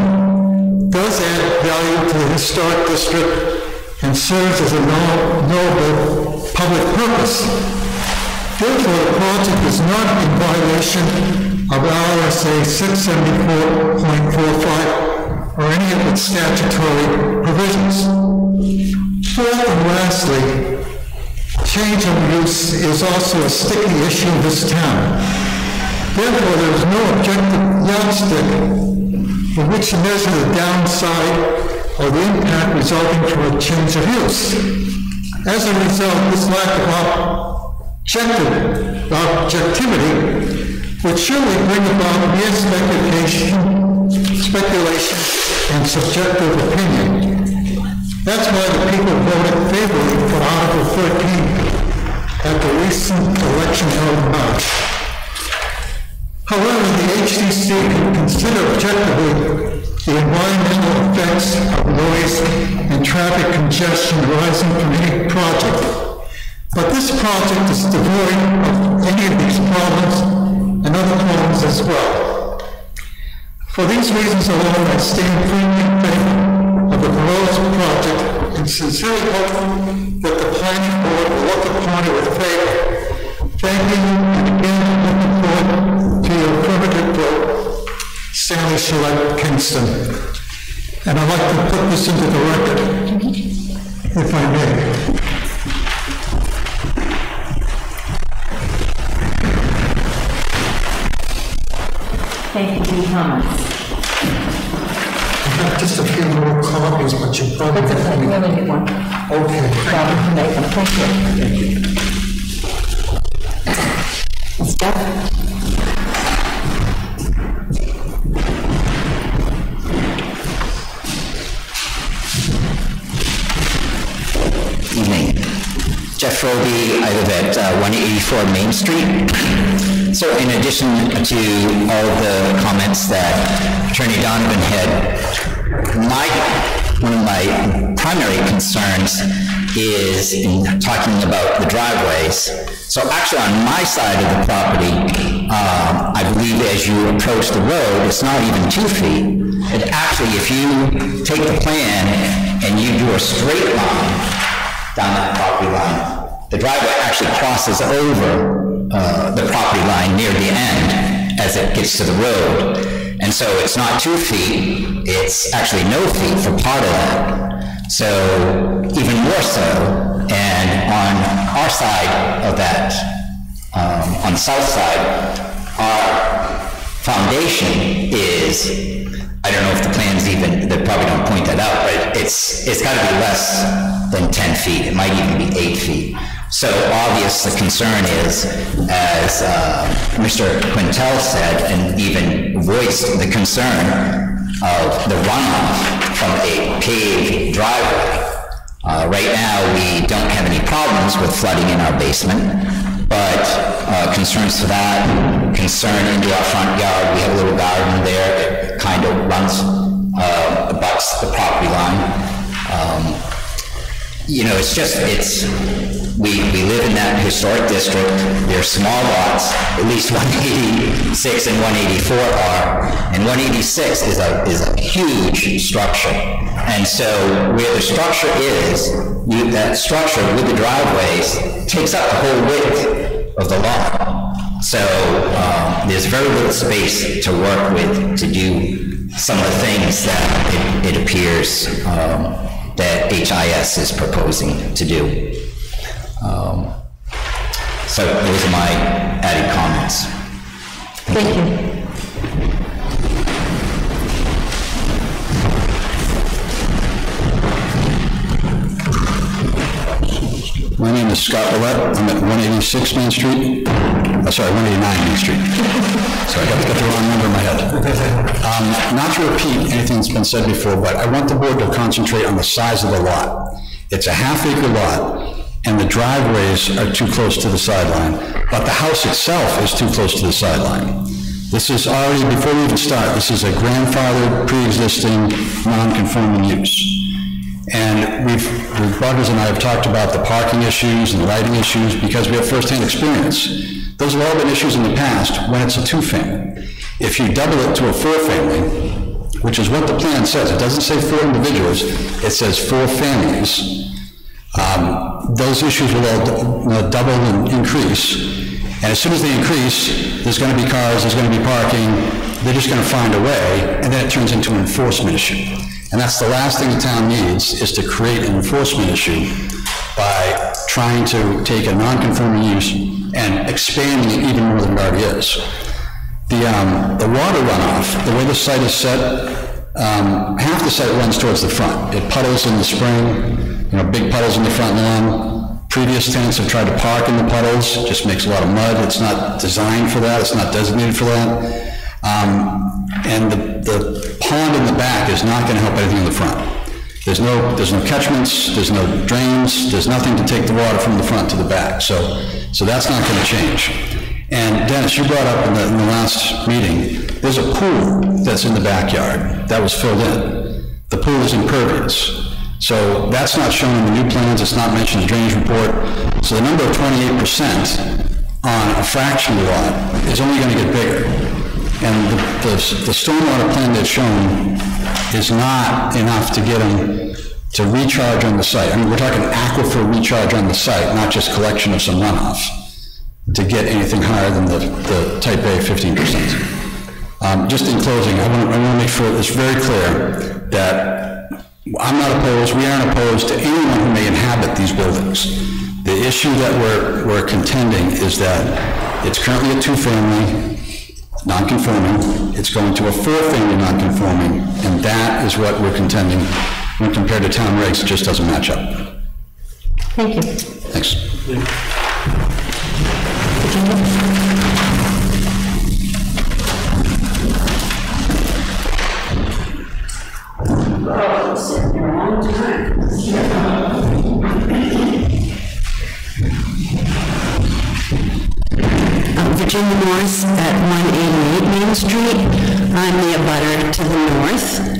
does add value to the historic district, and serves as a noble public purpose. Therefore, the project is not in violation of RSA 674.45 or any of its statutory provisions. Fourth and lastly, change of use is also a sticky issue in this town. Therefore, there is no objective yardstick in which to measure the downside or the impact resulting from a change of use. As a result, this lack of objectivity would surely bring about mere speculation and subjective opinion. That's why the people voted favorably for Article 13 at the recent election held in March. However, the HDC can consider objectively the environmental effects of noise and traffic congestion arising from any project. But this project is devoid of any of these problems and other problems as well. For these reasons alone, I stand firmly in favor of the proposed project and sincerely hope that the planning board will look upon it with favor. Thank you, and again, looking forward to your affirmative vote. Stanley Shillette, Kingston. And I'd like to put this into the record, if I may. Thank you for your comments. Just a few more copies, but you probably... That's okay, we only need one. Okay. Robin can make them, thank you. Steph? Evening. Jeff Roby, I live at 184 Main Street. So in addition to all of the comments that Attorney Donovan had, one of my primary concerns is in talking about the driveways. So actually on my side of the property, I believe as you approach the road, it's not even 2 feet. It actually, if you take the plan and you do a straight line down that property line, the driveway actually crosses over the property line near the end as it gets to the road. And so it's not 2 feet, it's actually no feet for part of that. So even more so, and on our side of that, on the south side, our foundation is, I don't know if the plans even, they probably don't point that out, but it's got to be less than 10 feet. It might even be 8 feet. So obvious the concern is, as Mr. Quintel said, and even voiced the concern of the runoff from a paved driveway. Right now, we don't have any problems with flooding in our basement, but concerns to that, concern into our front yard. We have a little garden there. It kind of runs, abuts the property line. You know, we live in that historic district. There are small lots, at least 186 and 184 are, and 186 is a huge structure. And so where the structure is, that structure with the driveways takes up the whole width of the lot. So there's very little space to work with to do some of the things that it appears that HIS is proposing to do. So those are my added comments. Thank you. My name is Scott Willett. I'm at 186 Main Street. 189 Main Street. Sorry, I got the wrong number in my head. Not to repeat anything that's been said before, but I want the board to concentrate on the size of the lot. It's a half-acre lot, and the driveways are too close to the sideline, but the house itself is too close to the sideline. This is already, before we even start, this is a grandfathered, pre-existing, non-conforming use. And Buggers and I have talked about the parking issues and the lighting issues because we have firsthand experience. Those have all been issues in the past when it's a two-family. If you double it to a four-family, which is what the plan says, it doesn't say 4 individuals, it says 4 families, those issues will all double and increase. And as soon as they increase, there's going to be cars, there's going to be parking, they're just going to find a way, and then it turns into an enforcement issue. And that's the last thing the town needs, is to create an enforcement issue by trying to take a non-conforming use and expanding it even more than it already is. The water runoff, the way the site is set, half the site runs towards the front. It puddles in the spring, big puddles in the front lawn. Previous tenants have tried to park in the puddles, it just makes a lot of mud. It's not designed for that, it's not designated for that. And the pond in the back is not going to help anything in the front. There's no catchments, there's no drains, there's nothing to take the water from the front to the back. So that's not going to change. And Dennis, you brought up in the last meeting, there's a pool that's in the backyard that was filled in. The pool is impervious. So that's not shown in the new plans, it's not mentioned in the drainage report. So the number of 28% on a fraction lot is only going to get bigger. And the stormwater plan they've shown is not enough to get them to recharge on the site. I mean, we're talking aquifer recharge on the site, not just collection of some runoff, to get anything higher than the type A 15%. Just in closing, I want to make sure it's very clear that I'm not opposed, we aren't opposed to anyone who may inhabit these buildings. The issue that we're contending is that it's currently a two-family. non-conforming, it's going to a four-family non-conforming, and that is what we're contending, when compared to town regs, it just doesn't match up. Thank you. Thanks. Virginia Morris at 188 Main Street. I'm the abutter to the north.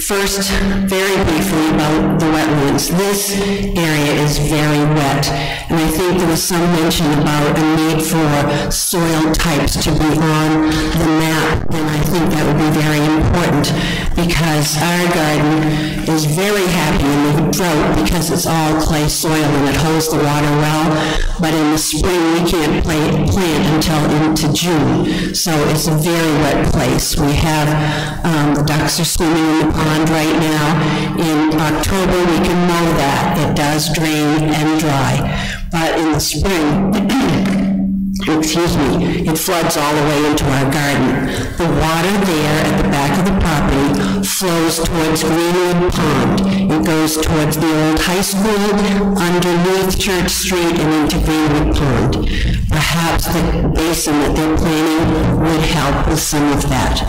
First, very briefly about the wetlands. This area is very wet, and I think there was some mention about a need for soil types to be on the map, and I think that would be very important because our garden is very happy in the drought because it's all clay soil and it holds the water well, but in the spring we can't plant until into June, so it's a very wet place. We have the ducks are swimming in the pond right now. In October we can mow that. It does drain and dry, but in the spring, excuse me, it floods all the way into our garden. The water there at the back of the property flows towards Greenwood Pond. It goes towards the old high school, underneath Church Street, and into Greenwood Pond. Perhaps the basin that they're planning would help with some of that.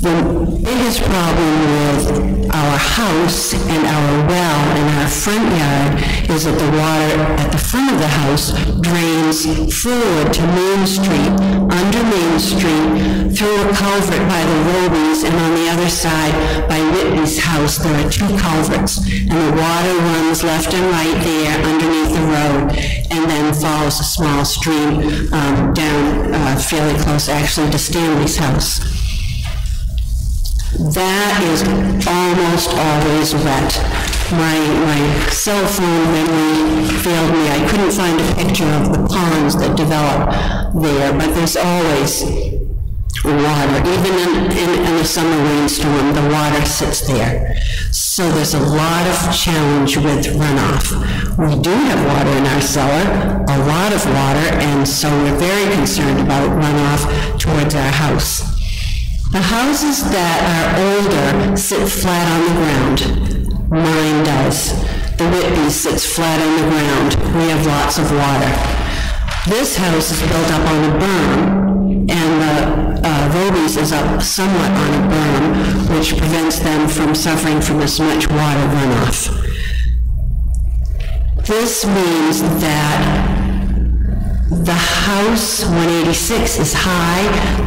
The biggest problem with our house and our well in our front yard is that the water at the front of the house drains forward to Main Street, under Main Street, through a culvert by the Robies, and on the other side by Whitney's house there are two culverts, and the water runs left and right there underneath the road, and then follows a small stream down fairly close actually to Stanley's house. That is almost always wet. My cell phone memory failed me. I couldn't find a picture of the ponds that develop there, but there's always water. Even in a summer rainstorm, the water sits there. So there's a lot of challenge with runoff. We do have water in our cellar, a lot of water, and so we're very concerned about runoff towards our house. The houses that are older sit flat on the ground. Mine does. The Whitby sits flat on the ground. We have lots of water. This house is built up on a berm, and the Robies is up somewhat on a berm, which prevents them from suffering from as much water runoff. This means that the house, 186, is high,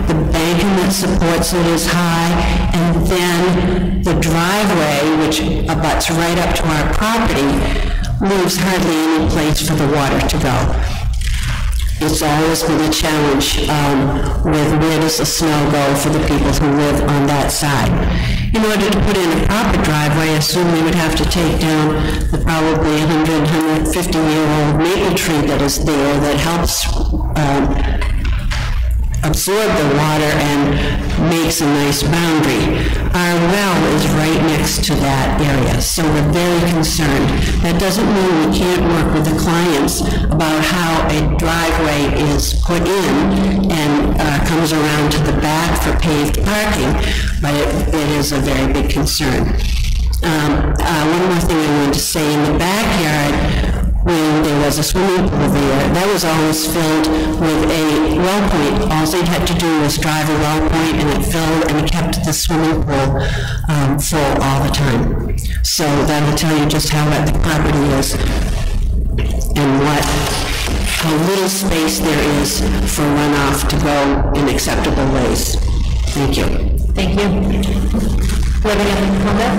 the banking that supports it is high, and then the driveway, which abuts right up to our property, leaves hardly any place for the water to go. It's always been a challenge with where does the snow go for the people who live on that side. In order to put in a proper driveway, I assume we would have to take down the probably 150-year-old maple tree that is there that helps absorb the water and makes a nice boundary. Our well is right next to that area, so we're very concerned. That doesn't mean we can't work with the clients about how a driveway is put in and comes around to the back for paved parking, but it is a very big concern. One more thing I wanted to say, in the backyard, when there was a swimming pool there, that was always filled with a well point. All they had to do was drive a well point, and it filled and kept the swimming pool full all the time. So that will tell you just how wet the property is and how little space there is for runoff to go in acceptable ways. Thank you. Thank you. Do you have any other comment?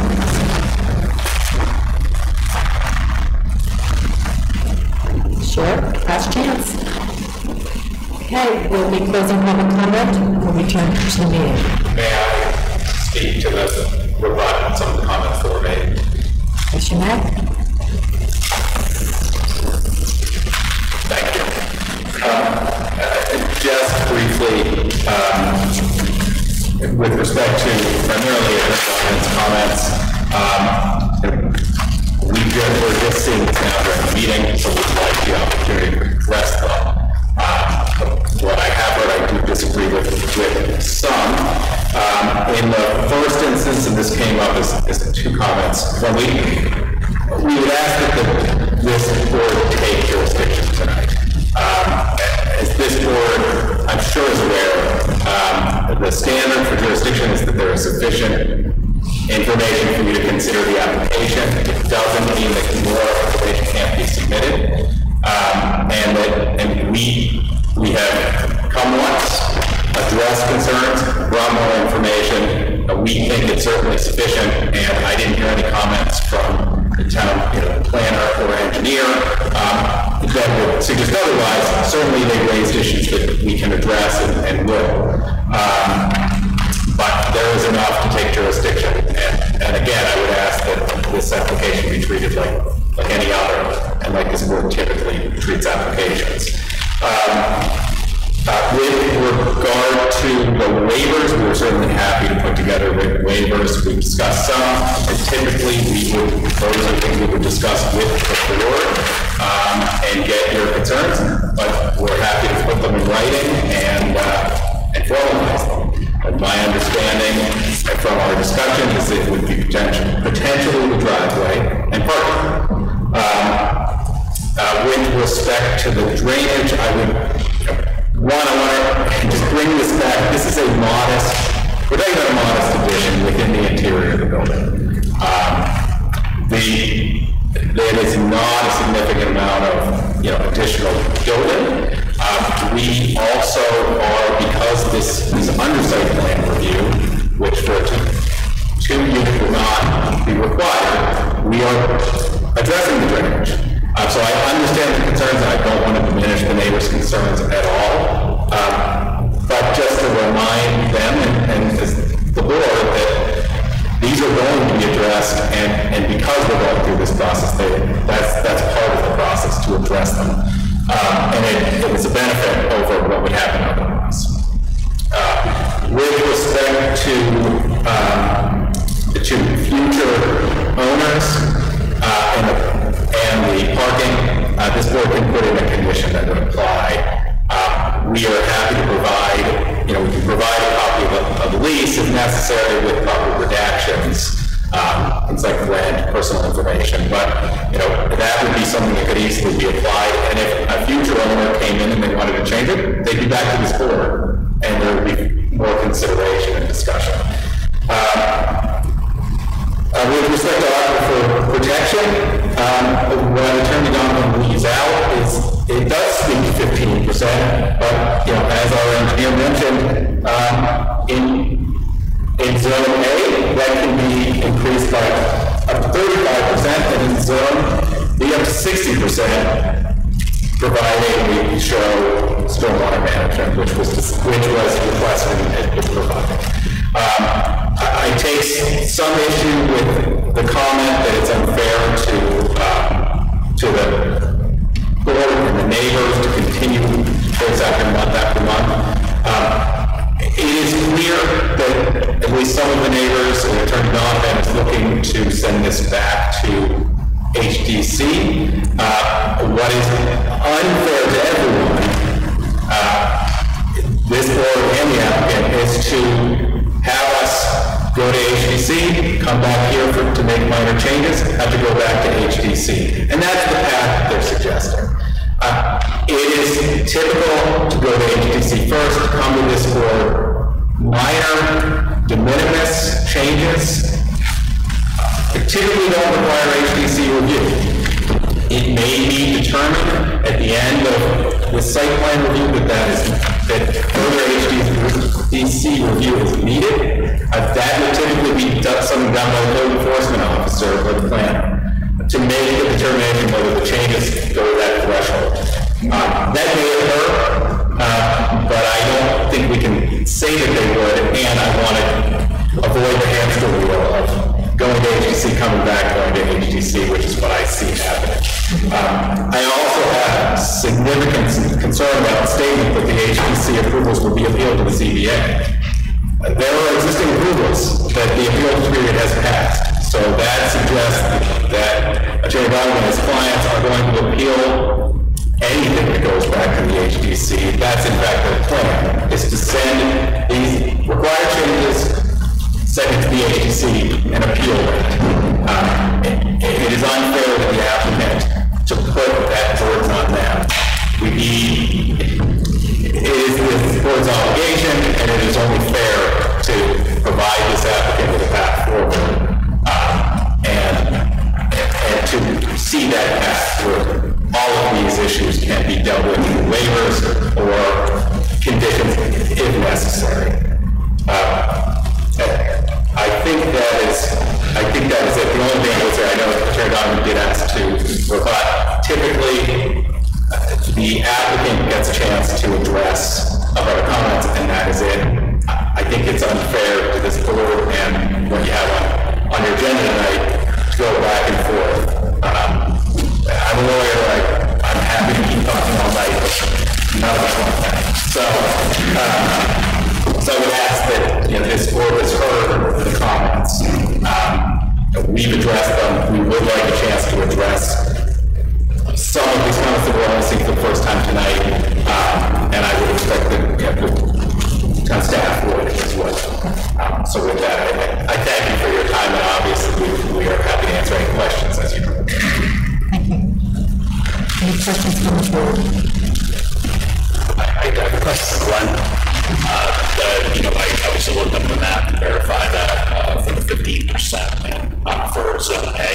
Sure, last chance. Okay, we'll be closing public comment and we'll return to the meeting. May I speak to the rebut on some of the comments that were made? Yes, you may. Thank you. Just briefly, with respect to primarily comments, we're just seeing this now during the meeting, so we'd like the opportunity to address them. What I have board, I do disagree with some. In the first instance, and this came up as two comments, when we would ask that this board take jurisdiction tonight. As this board, I'm sure is aware, the standard for jurisdiction is that there is sufficient information for you to consider the application. It doesn't mean that more information can't be submitted. And we have come once, addressed concerns, brought more information. We think it's certainly sufficient, and I didn't hear any comments from the town planner or engineer that would suggest otherwise. Certainly they raised issues that we can address and will. But there is enough to take jurisdiction. And again, I would ask that this application be treated like any other, and like this board typically treats applications. With regard to the waivers, we were certainly happy to put together waivers. We've discussed some, and typically those are things we would discuss with the board and get your concerns, but we're happy to put them in writing and formalize them. But my understanding from our discussion is it would be potentially the driveway and parking. With respect to the drainage, I want to just bring this back. This is a modest, we're talking about a modest addition within the interior of the building. There is not a significant amount of additional building. We also are, because this is undersite plan review, which for two units will not be required, we are addressing the drainage. So I understand the concerns, and I don't want to diminish the neighbors' concerns at all. But just to remind them and the board that these are going to be addressed, and because we're going through this process, that's part of the process to address them. And it was a benefit over what would happen otherwise. With respect to future owners and the parking, this board can put in a condition that would apply. We are happy to provide, we can provide a copy of the lease if necessary with proper redactions, things like land, personal information, but that would be something that could easily be applied. And if a future owner came in and they wanted to change it, they'd be back to this board, and there would be more consideration and discussion. With respect to aquifer protection, what Attorney Donovan leaves out is it does speak to 15%, but as our engineer mentioned, in Zone A, that can be increased by up to 35%, and in Zone B, up to 60%, providing we show stormwater management, which was requested and provided. I take some issue with the comment that it's unfair to the board and the neighbors to continue this after month. It is clear that at least some of the neighbors and Attorney Donovan is looking to send this back to HDC. What is unfair to everyone, this board and the applicant, is to have us go to HDC, come back here to make minor changes, have to go back to HDC. And that's the path they're suggesting. It is typical to go to HDC first, come to this for minor, de minimis changes. Typically don't require HDC review. It may be determined at the end of the site plan review that further HDC review is needed. That would typically be something done by the code enforcement officer or the planner to make the determination whether the changes go to that threshold. That may occur, but I don't think we can say that they would, and I want to avoid the hamster wheel of going to HDC, coming back, going to HDC, which is what I see happening. I also have significant concern about the statement that the HDC approvals will be appealed to the ZBA. There are existing approvals that the appeal period has passed, so that suggests that Attorney Donovan and his clients are going to appeal anything that goes back to the HDC. That's in fact the plan, is to send these required changes, send it to the HDC and appeal it. It is unfair to the applicant to put that burden on them. It is the board's obligation, and it is only fair to provide this applicant with a path forward, and to see that path through. All of these issues can be dealt with through waivers or conditions if necessary. I think that is it. The only thing I would say, I know Chair Donovan did ask to rebut. Typically, the applicant gets a chance to address other comments, and that is it. I think it's unfair to this board and what you have on your agenda tonight to go back and forth. I'm a lawyer. I'm happy to keep talking all night, but none of us want that. So I would ask that this board has heard the comments. We've addressed them. We would like a chance to address some of these comments that we're only seeing for the first time tonight, and I would expect that the town staff would as well. So with that, I thank you for your time, and obviously we are happy to answer any questions as you know. Thank you. Any questions from the board? I have a question, Glenn. I obviously looked up the map to verify that for the 15% for Zone A.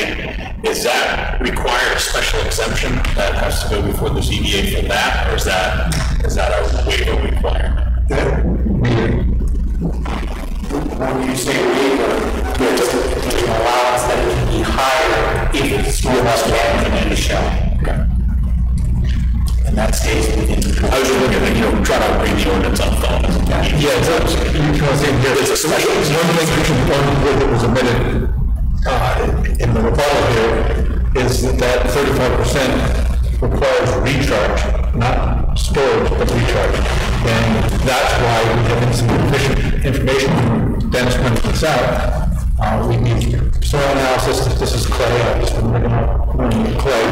Is that required a special exemption that has to go before the ZBA for that, or is that a waiver requirement? When you say waiver, there's an allowance that it can be higher if it's more or less than the show. Okay. And that stays within. I was just looking at, trying to read the ordinance on the phone. Yeah, you can see here, there's a special, one thing that was omitted in the rebuttal here is that 35% requires recharge, not storage, but recharge. And that's why we have insufficient information from Dennis pointed this out. We need soil analysis. This is clay. I've just been looking up clay.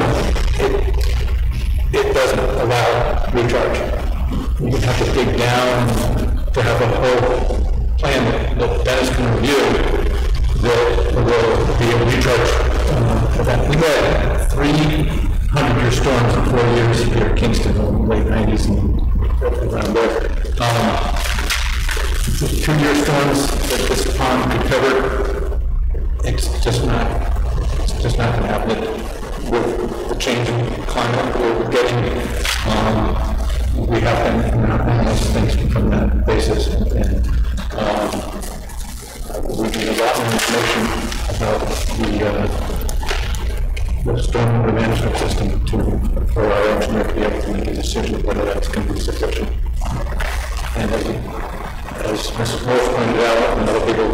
It doesn't allow recharge. You would have to dig down to have a whole plan that Dennis can review that will be a recharge event. We've had 300-year storms in 4 years here at Kingston in the late 90s and around there. 2-year storms that this pond recovered, it's just not going to happen. With the changing climate we're getting, we have to analyze things from that basis. And we need a lot more information about the stormwater management system for our engineer to be able to make a decision whether that's going to be sufficient. And as Mrs. Morse pointed out, and other people,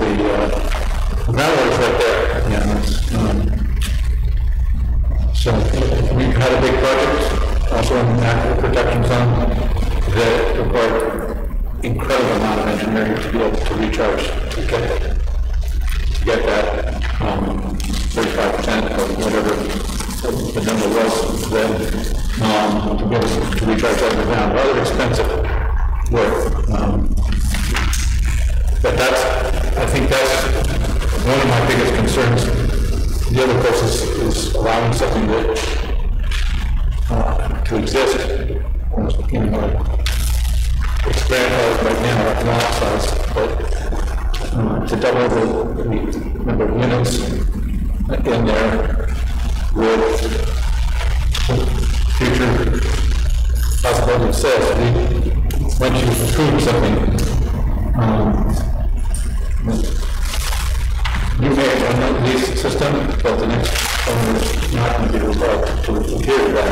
the valve is right there. Yeah, so we've had a big project, also in the aquifer protection zone, that required incredible amount of engineering to be able to recharge to get that 35% or whatever the number was then to be able to recharge that down. Rather expensive work. But I think that's one of my biggest concerns. The other process is allowing something that to exist, almost it's grandfathered right now at lot size, but to double the number of units in there with future possibility of sales. Once you approve something, you may have run the lease system, but the next owner is not going to be required to adhere to that.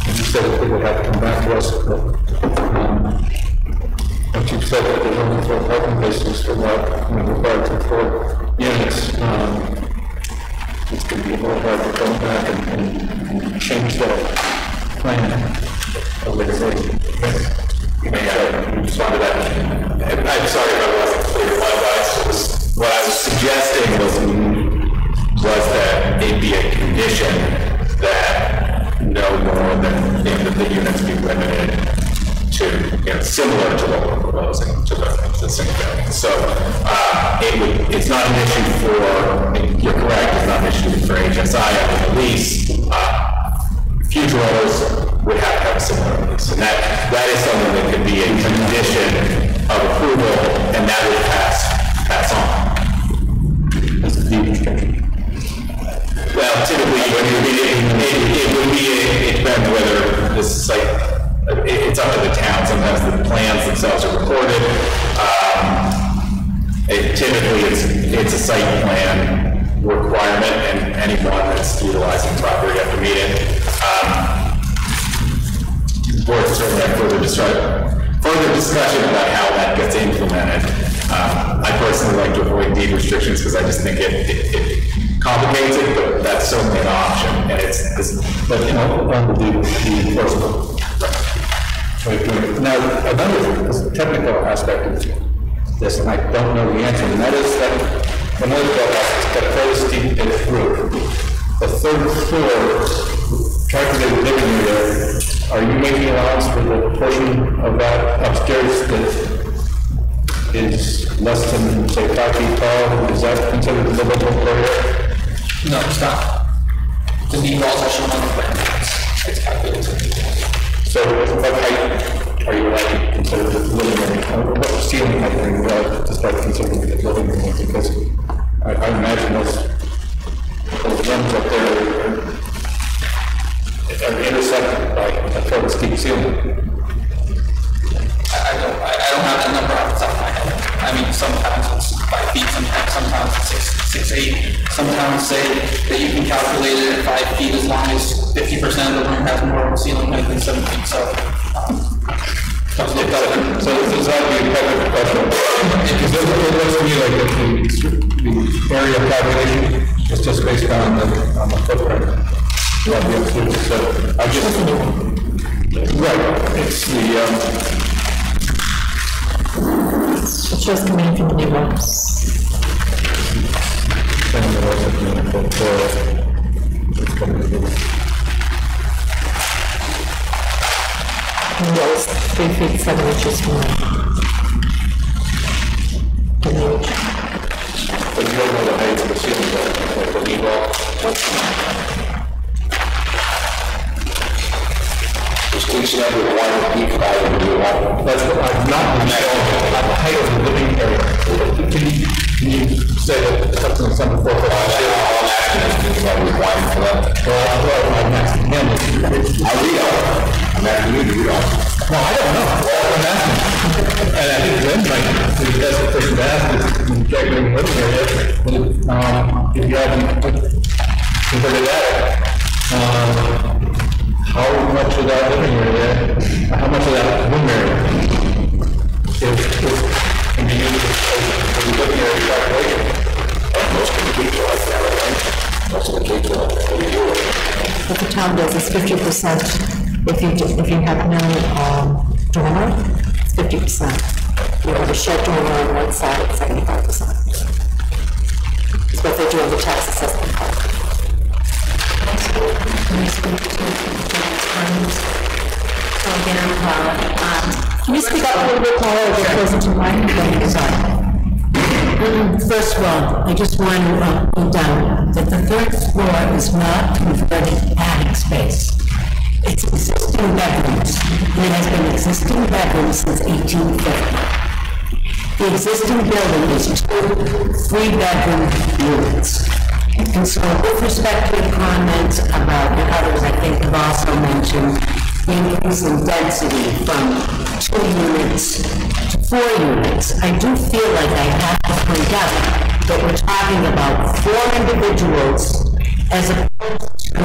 And you said that they would have to come back to us, but once you've said that there's only 4 parking places for that, required for 4 units, it's going to be a little hard to go back and change that plan a later date. You may respond to that. I'm sorry if I wasn't clear. What I was suggesting was that it be a condition that no more than the the units be limited to, similar to what we're proposing to the existing building. So it's not an issue for, you're correct, it's not an issue for HSI under the lease. Future owners would have to have a similar lease. And that is something that could be a condition of approval, and that would pass on. That's the restriction. Well, typically, it would be, it depends whether this site, it's up to the town. Sometimes the plans themselves are recorded. Typically, it's a site plan requirement, and anyone that's utilizing the property have to meet it. Board certainly have further discussion about how that gets implemented. I personally like to avoid deed restrictions because I just think it complicates it, but that's certainly an option, and but on the enforcement. Now, another technical aspect of this, and I don't know the answer, and that is that another building has got a very steep pitch roof. The third floor, calculated living area, are you making allowance for the portion of that upstairs that is less than, say, 5 feet tall? Is that considered a livable area? No, it's not. The knee walls are shown on the plan. It's calculated. So what height are you allowed to consider the living area? What ceiling height are you allowed to start considering the living area? Because I imagine those rooms up there are intersected by a fairly steep ceiling. I don't have that number off the top of my head. I mean, sometimes it's 5 feet, sometimes it's 6'8". Sometimes say that you can calculate it at 5 feet as long as 50% of the room has more of a ceiling height than 7 feet. So does that be a technical question? Because it looks to me like the area calculation is just based on the footprint. So I just, right, it's the, it shows coming in from the new ones. And that was 3 feet 7 inches from the new. But you don't know the height of the ceiling, like the knee wall? Just Kingston every 1 feet 5 and you want. That's what I'm not showing the height of the living area. Can you say that something 4 foot? I'm asking if you have a requirement for that. Well, I'm asking him. I'm asking you, you don't. Well, I don't know. I'm asking. And I think Glenn might, if you guys are person to ask, is when you calculate the living area, if you haven't considered that, how much of that living area, how much of that room area can be used as a living area calculation? Most of the people like that, right? Most of the people like that. What the town does is 50%. If you have no dormer, it's 50%. If you have a shed dormer on one side, it's 75%. It's what they do on the tax assessment part. So again, I'm Paula. Can you speak up a little bit, Paula, or get closer to mine? Sorry. First of all, I just want to point down that the third floor is not converted attic space. It's existing bedrooms, and it has been existing bedrooms since 1850. The existing building is 2 3-bedroom units. And so with respect to your comments about, and others I think have also mentioned, the increase in density from 2 units to 4 units, I do feel like I have to point out that we're talking about 4 individuals as opposed to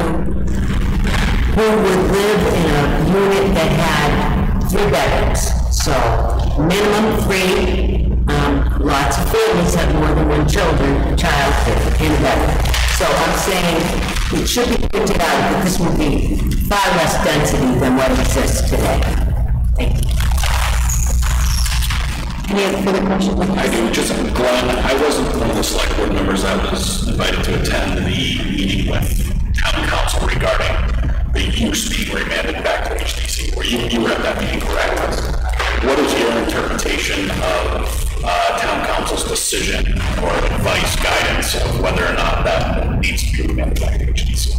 who would live in a unit that had 3 bedrooms. So minimum 3, lots of families have more than 1 child in a bedroom. So I'm saying it should be pointed out that this would be far less density than what exists today. Thank you. Any other further questions? I do, just Glenn, I wasn't one of the select board members that was invited to attend the meeting with town council regarding the use being remanded back to HDC, where you were at that meeting, correct? What is your interpretation of town council's decision or advice, guidance of whether or not that needs to be remanded back to HDC?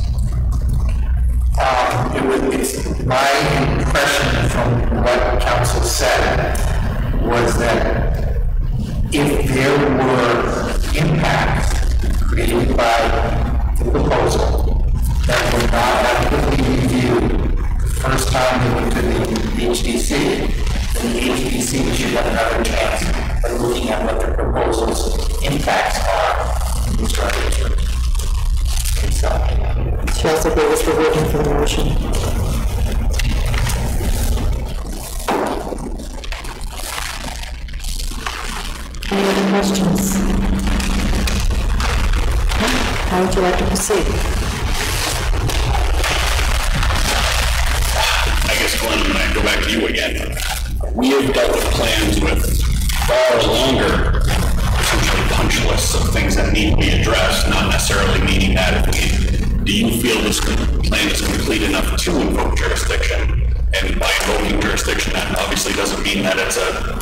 It's my impression from what council said was that if there were impacts created by the proposal that were not adequately reviewed the first time they went to the HDC, then the HDC should have another chance of looking at what the proposal's impacts are in this structure. She also gave us the wording for the motion. Any other questions? How would you like to proceed? I guess, Glenn, when I go back to you again, we have dealt with plans with far longer, essentially punch lists of things that need to be addressed, not necessarily meaning that do you feel this plan is complete enough to invoke jurisdiction? And by invoking jurisdiction, that obviously doesn't mean that it's a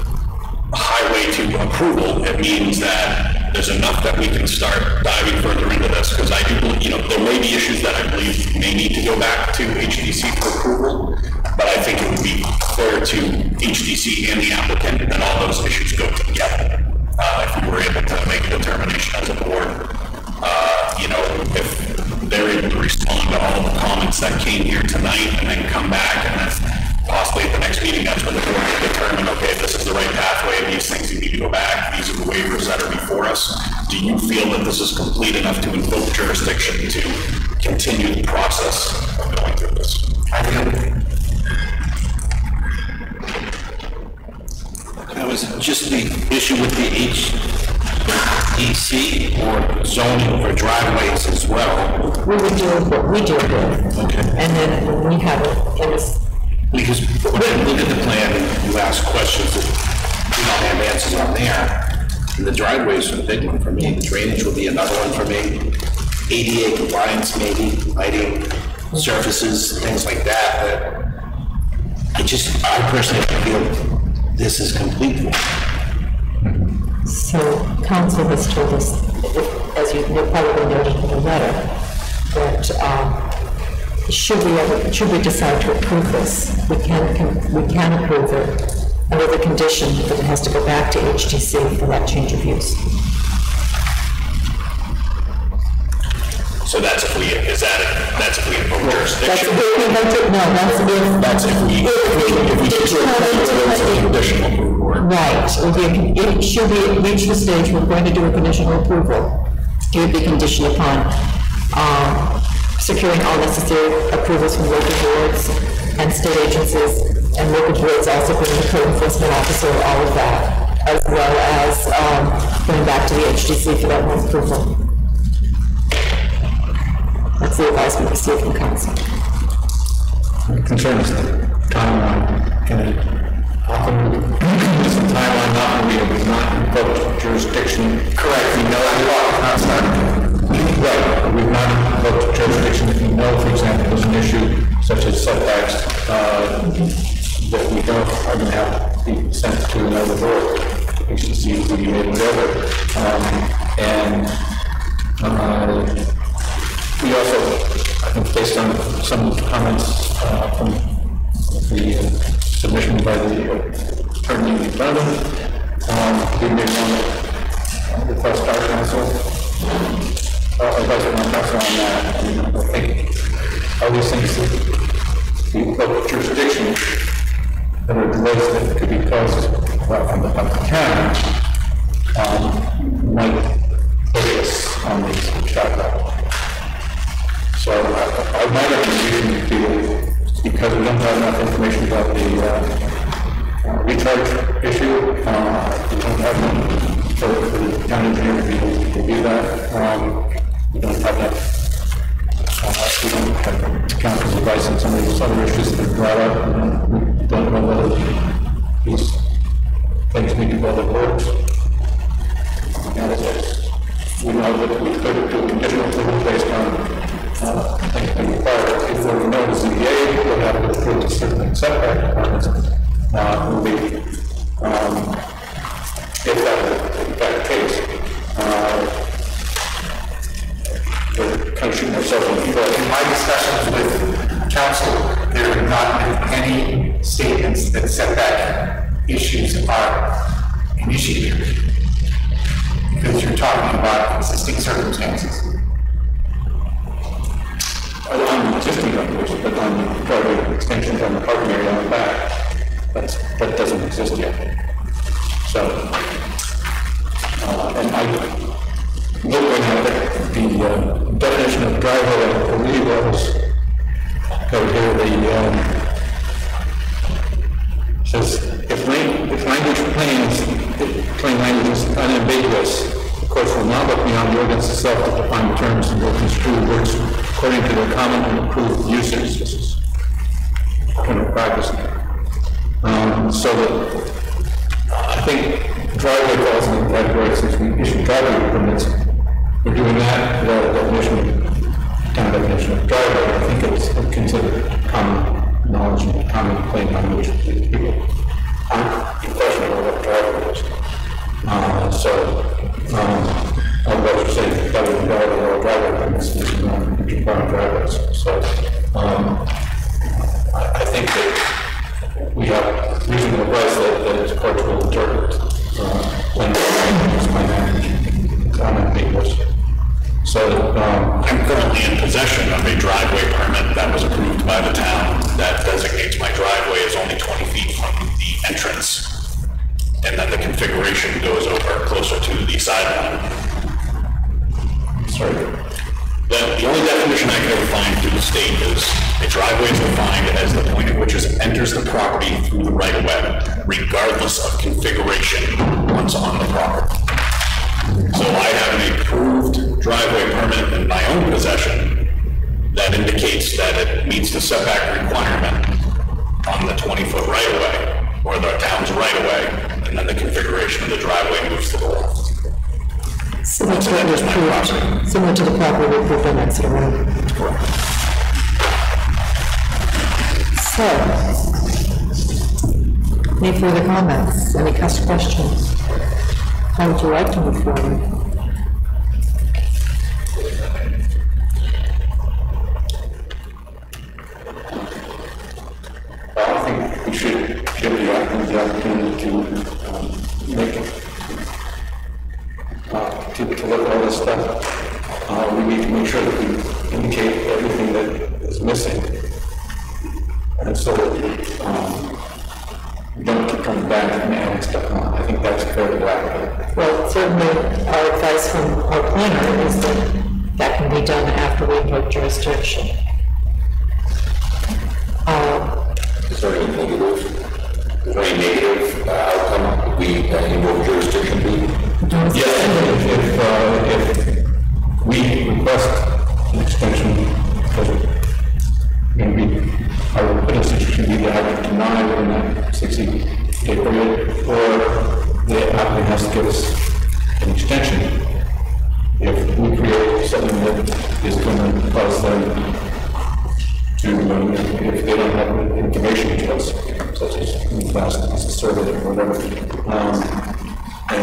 highway to approval. It means that there's enough that we can start diving further into this, because I do believe, there may be issues that I believe may need to go back to HDC for approval, but I think it would be fair to HDC and the applicant that all those issues go together. If we were able to make a determination as a board, if they're able to respond to all the comments that came here tonight and then come back and then possibly at the next meeting, that's when the board can determine, okay, this is the right pathway, these things need to go back, these are the waivers that are before us. Do you feel that this is complete enough to invoke jurisdiction to continue the process of going through this? I do. That was just the issue with the HEC or zoning for driveways as well. We would do what we do here. Okay. And then when we have it, it was. Because when I look at the plan, you ask questions that you don't have answers on there. And the driveways are the big one for me. The drainage will be another one for me. ADA compliance, maybe, lighting, surfaces, things like that. I personally feel this is complete. So council has told us, as you probably noted in the letter, that should we decide to approve this, we can approve it under the condition that it has to go back to HDC for that change of use. So that's if we invoke jurisdiction. That's if we invoke it. No, that's if we determine conditional approval. Right. Should we reach the stage we're going to do a conditional approval, it would be conditioned upon securing all necessary approvals from local boards and state agencies, and local boards also bringing the code enforcement officer, all of that, as well as going back to the HDC for that one approval. That's the advice we received from council. The concern is the timeline. Can it often is the timeline not we've not invoked jurisdiction? Correct. We know right. We've not invoked jurisdiction. If you know, for example, there's an issue such as setbacks that we are going to have to be sent to another board, HDC, ZBA, whatever, we also, I think, based on some comments from the submission by the attorney in front of them, we may want to request our counsel, advice from our counsel on that. I think all these things that the local jurisdiction that are delays that could be caused from the town might focus on these traffic. So my recommendation would be, because we don't have enough information about the recharge issue, we don't have enough for the town engineer to be able to review that. We don't have enough, we don't have council's advice on some of these other issues that are brought up. We don't know whether these things need to go to the boards. We know that we could do additional approval based on and require, if there were no ZBA, we'll have to approve the certain setback requirements. Would be, if that were in fact the case, we're kind of shooting ourselves in the foot. In my discussions with council, there have not been any statements that setback issues are an issue here. Because you're talking about existing circumstances. On existing numbers, but on driveway extensions on the parking area on the back, that doesn't exist yet. So, and I look at the definition of driveway, I believe that was over here, says if plain language is unambiguous, the courts will not look beyond the ordinance itself to define the terms and will construe words according to their common and approved usage. This is kind of practice. So that I think driveway falls in the category since we issue driveway permits. We're doing that without a definition of driveway. I think it's considered common knowledge and common plain language. People aren't questioning what driveway is. I would rather say that would be driveway or driveway permits than requiring driveways. So I think that we have reasonable advice that the courts will interpret plain language, common ambiguous. So I'm currently in possession of a driveway permit that was approved by the town that designates my driveway as only 20 feet from the entrance, and then the configuration goes over closer to the sideline. Sorry. The only definition I could ever find through the state is a driveway is defined as the point at which it enters the property through the right-of-way, regardless of configuration once on the property. So I have an approved driveway permit in my own possession that indicates that it meets the setback requirement on the 20-foot right-of-way, or the town's right-of-way, and then the configuration of the driveway moves to the left. Similar to the property we approved on Exeter Road. Correct. So, any further comments? Any questions? How would you like to move forward? I think we should give the applicant the opportunity to make it, to look at all this stuff. We need to make sure that we indicate everything that is missing. And so that we don't keep coming back and adding stuff on. I think that's fairly accurate. Well, certainly our advice from our planner is that that can be done after we invoke jurisdiction. Is there any negative outcome if we invoke jurisdiction? Yes, if we request an extension, our witnesses should be either denied within that 60-day period, or the applicant has to give us an extension. If we create something that is going to cause them to, if they don't have information to us, such as last survey or whatever, and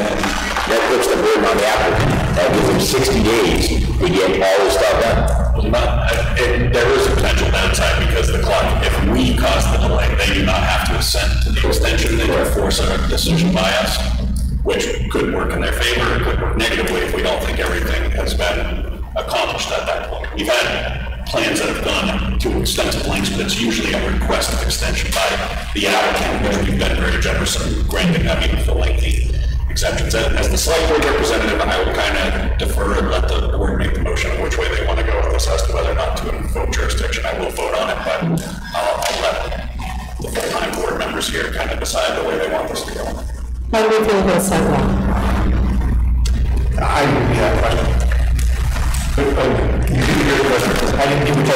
that puts the burden on the applicant. That gives them 60 days to get all this stuff done. There is a potential downside because the clock, if we cause the delay, they do not have to assent to the extension. They can force a decision by us, which could work in their favor, it could work negatively if we don't think everything has been accomplished at that point. We've had plans that have gone to extensive lengths, but it's usually a request of extension by the applicant, which we've been very generous in granting them even for lengthy exceptions. As the select board representative, I would kind of defer and let the board make the motion of which way they want to go with this as to whether or not to invoke jurisdiction. I will vote on it, but I'll let the full-time board members here kind of decide the way they want this to go. How do we feel about sidewalk? I didn't hear that question. You didn't hear the question because I didn't give you a I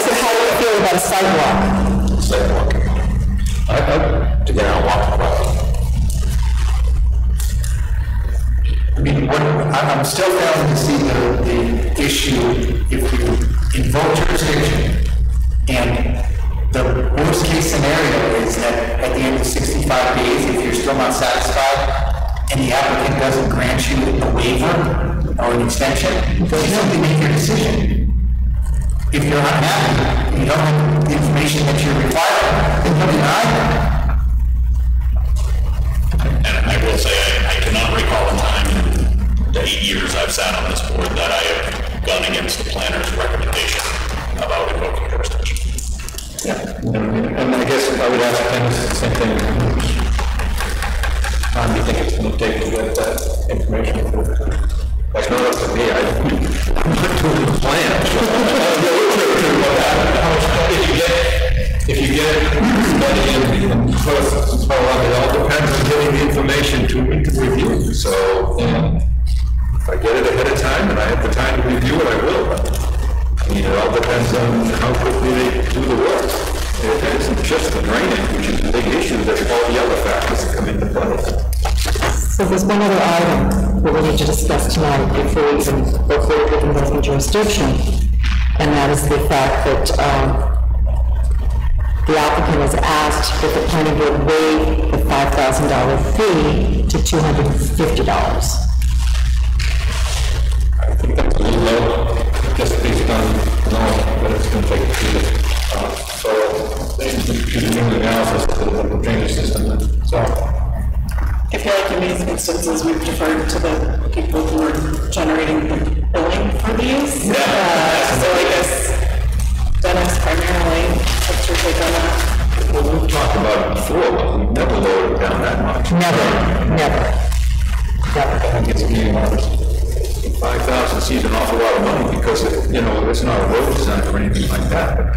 said, how do we feel about a sidewalk? Sidewalk. To get out and walk across. I mean, I'm still failing to see the issue if you invoke jurisdiction, and the worst case scenario is that at the end of 65 days, if you're still not satisfied, and the applicant doesn't grant you a waiver or an extension, you simply make your decision. If you're unhappy, you don't have the information that you're required, then you deny it. And I will say, I cannot recall a time in the 8 years I've sat on this board that I have gone against the planner's recommendation about invoking jurisdiction. Yeah, and I guess I would ask Dennis the same thing. How long do you think it's going to take to get that information? Like, not up to me, I'm not doing the plan. If you get it, and so it all depends on getting the information to review. So, if I get it ahead of time and I have the time to review it, I will. I mean, it all depends on how quickly they do the work. It isn't just the drainage, which is a big issue, there's all the other factors that come into play. So there's one other item that we need to discuss tonight before we can go through jurisdiction, and that is the fact that the applicant has asked that the planning board waive the $5,000 fee to $250. I think that's a little low, just based on knowing that it's going to take to do this. So they should do the analysis of the drainage system. So I feel like in these instances, we've deferred to the people who are generating the billing for these. So I guess Dennis primarily, what's your take on that? Well, we've talked about it before, but we've never lowered it down that much. Never. I think it's getting honest. 5,000 seems an awful lot of money because, it's not a road design or anything like that, but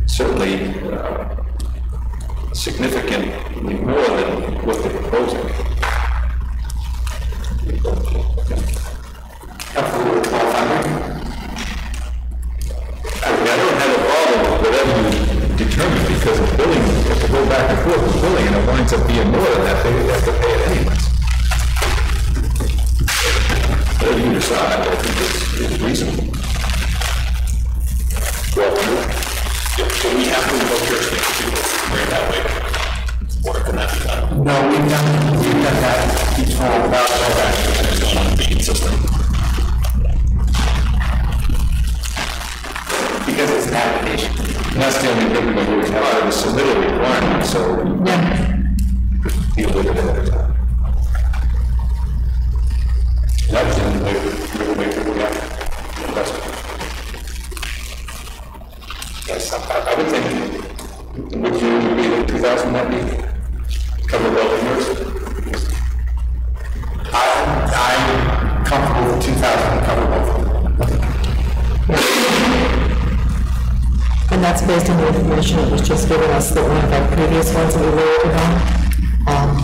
certainly significantly more than what they're proposing. I don't have a problem with whatever you determine because the billing, you have to go back and forth with billing and it winds up being more than that, they have to pay it anyways. Whatever you decide, I think it's reasonable. Well, so we have to invoke jurisdiction to bring that way. Or can that be done? No, we've done that before without it's going on the beacon system. because it's an application. And that's the only thing that we have, the submittal requirement, so deal with it ahead of time. That's the only way to we have investment. Yes, I would think, would you agree that 2,000 might be cover building yours? I'm comfortable with 2,000 cover both. And that's based on the information that was just given us, that one of our previous ones that we lowered on,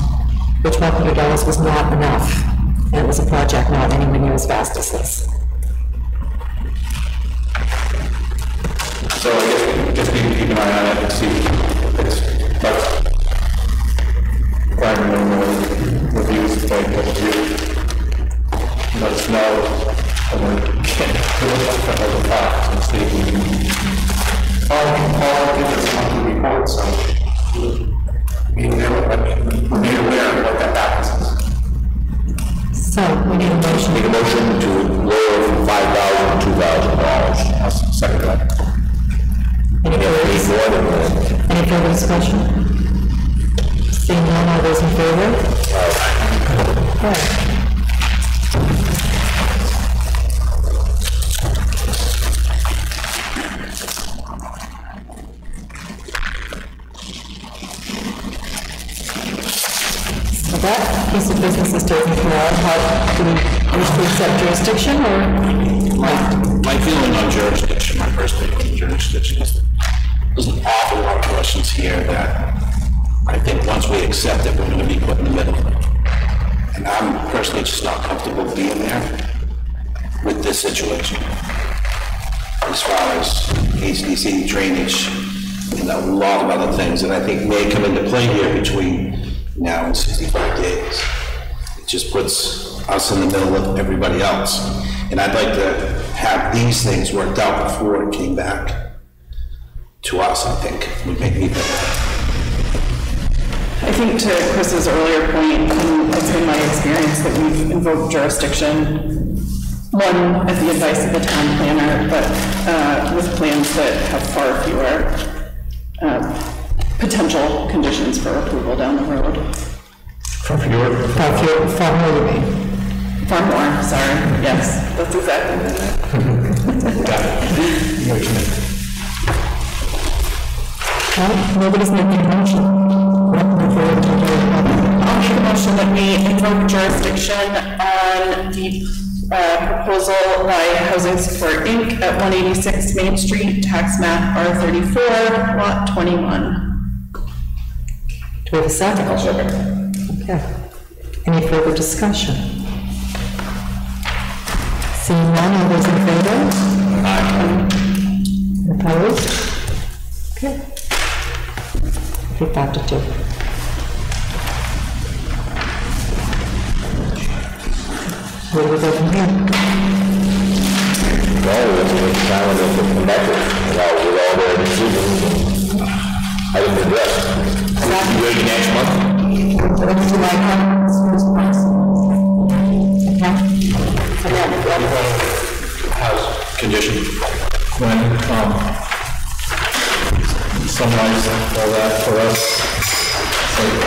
the $1,200 was not enough. And it was a project not anywhere near as vast as this. So I guess we just need to keep an eye on it and see if it's, but requiring more reviews to take those reviews. Let us know, and we can do it like another box and see if we can. All give us monthly report, so we're made aware of what that balance is. So we need a motion. Make a motion to lower from $5,000 to $2,000. I'll second that. Any further discussion? Seeing none, all those in favor? Aye. So that piece of business is taken care of. How do we wish to accept jurisdiction or not? My feeling on jurisdiction, my first feeling on jurisdiction is there's an awful lot of questions here that I think once we accept it, we're going to be put in the middle. And I'm personally just not comfortable being there with this situation. As far as HDC drainage and a lot of other things that I think may come into play here between now and 65 days. It just puts us in the middle of everybody else. And I'd like to have these things worked out before it came back to us, I think, would make me better. I think to Chris's earlier point, and it's been my experience that we've invoked jurisdiction, one, at the advice of the town planner, but with plans that have far fewer potential conditions for approval down the road. Far more, you mean? Far more, sorry. Yes, that's exactly what Well, nobody's making a motion. I'll make a motion that we invoke jurisdiction on the proposal by Housing Support Inc. at 186 Main Street, tax map R34, lot 21. Do we have a second? I'll second. Okay. Any further discussion? Seeing none, all those in favor? Aye. Opposed? Okay. 5-2. Where do we go from here? Well, we have to make the calendar for the method, with all their decisions and items addressed. You ready next month? What's the like on as possible? Okay. House condition. When, summarize all that for us,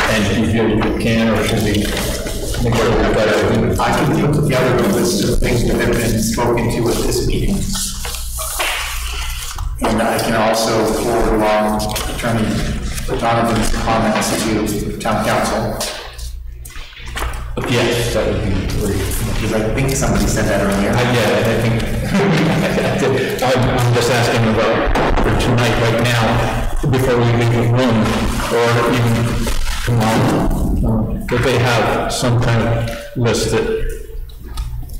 and if you can, or should we? I can put together a list of things that have been spoken to at this meeting. And I can also forward along Attorney Donovan's comments to town council. Yes, that would be great. Because I think somebody said that earlier. Yeah, I think, I'm just asking about for tonight, right now, before we leave the room, or even tomorrow, that they have some kind of list that...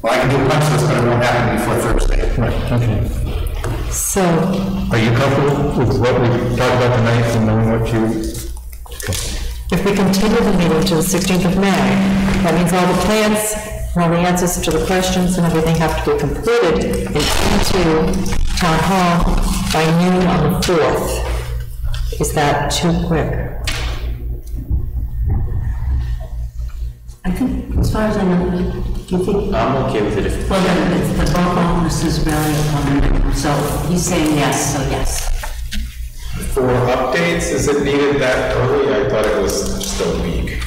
Well, I can do a punch list, but it won't happen before Thursday. Right, okay. So... Are you comfortable with what we talked about tonight and knowing what you... Okay. If we continue the meeting to the 16th of May, that means all the plans, all the answers to the questions and everything have to be completed and into Town Hall by noon on the 4th. Is that too quick? I think, as far as I know, do you think? I'm okay with it if... Well, then, it's the vote bonus is really, so he's saying yes, so yes. For updates, is it needed that early? I thought it was just a week.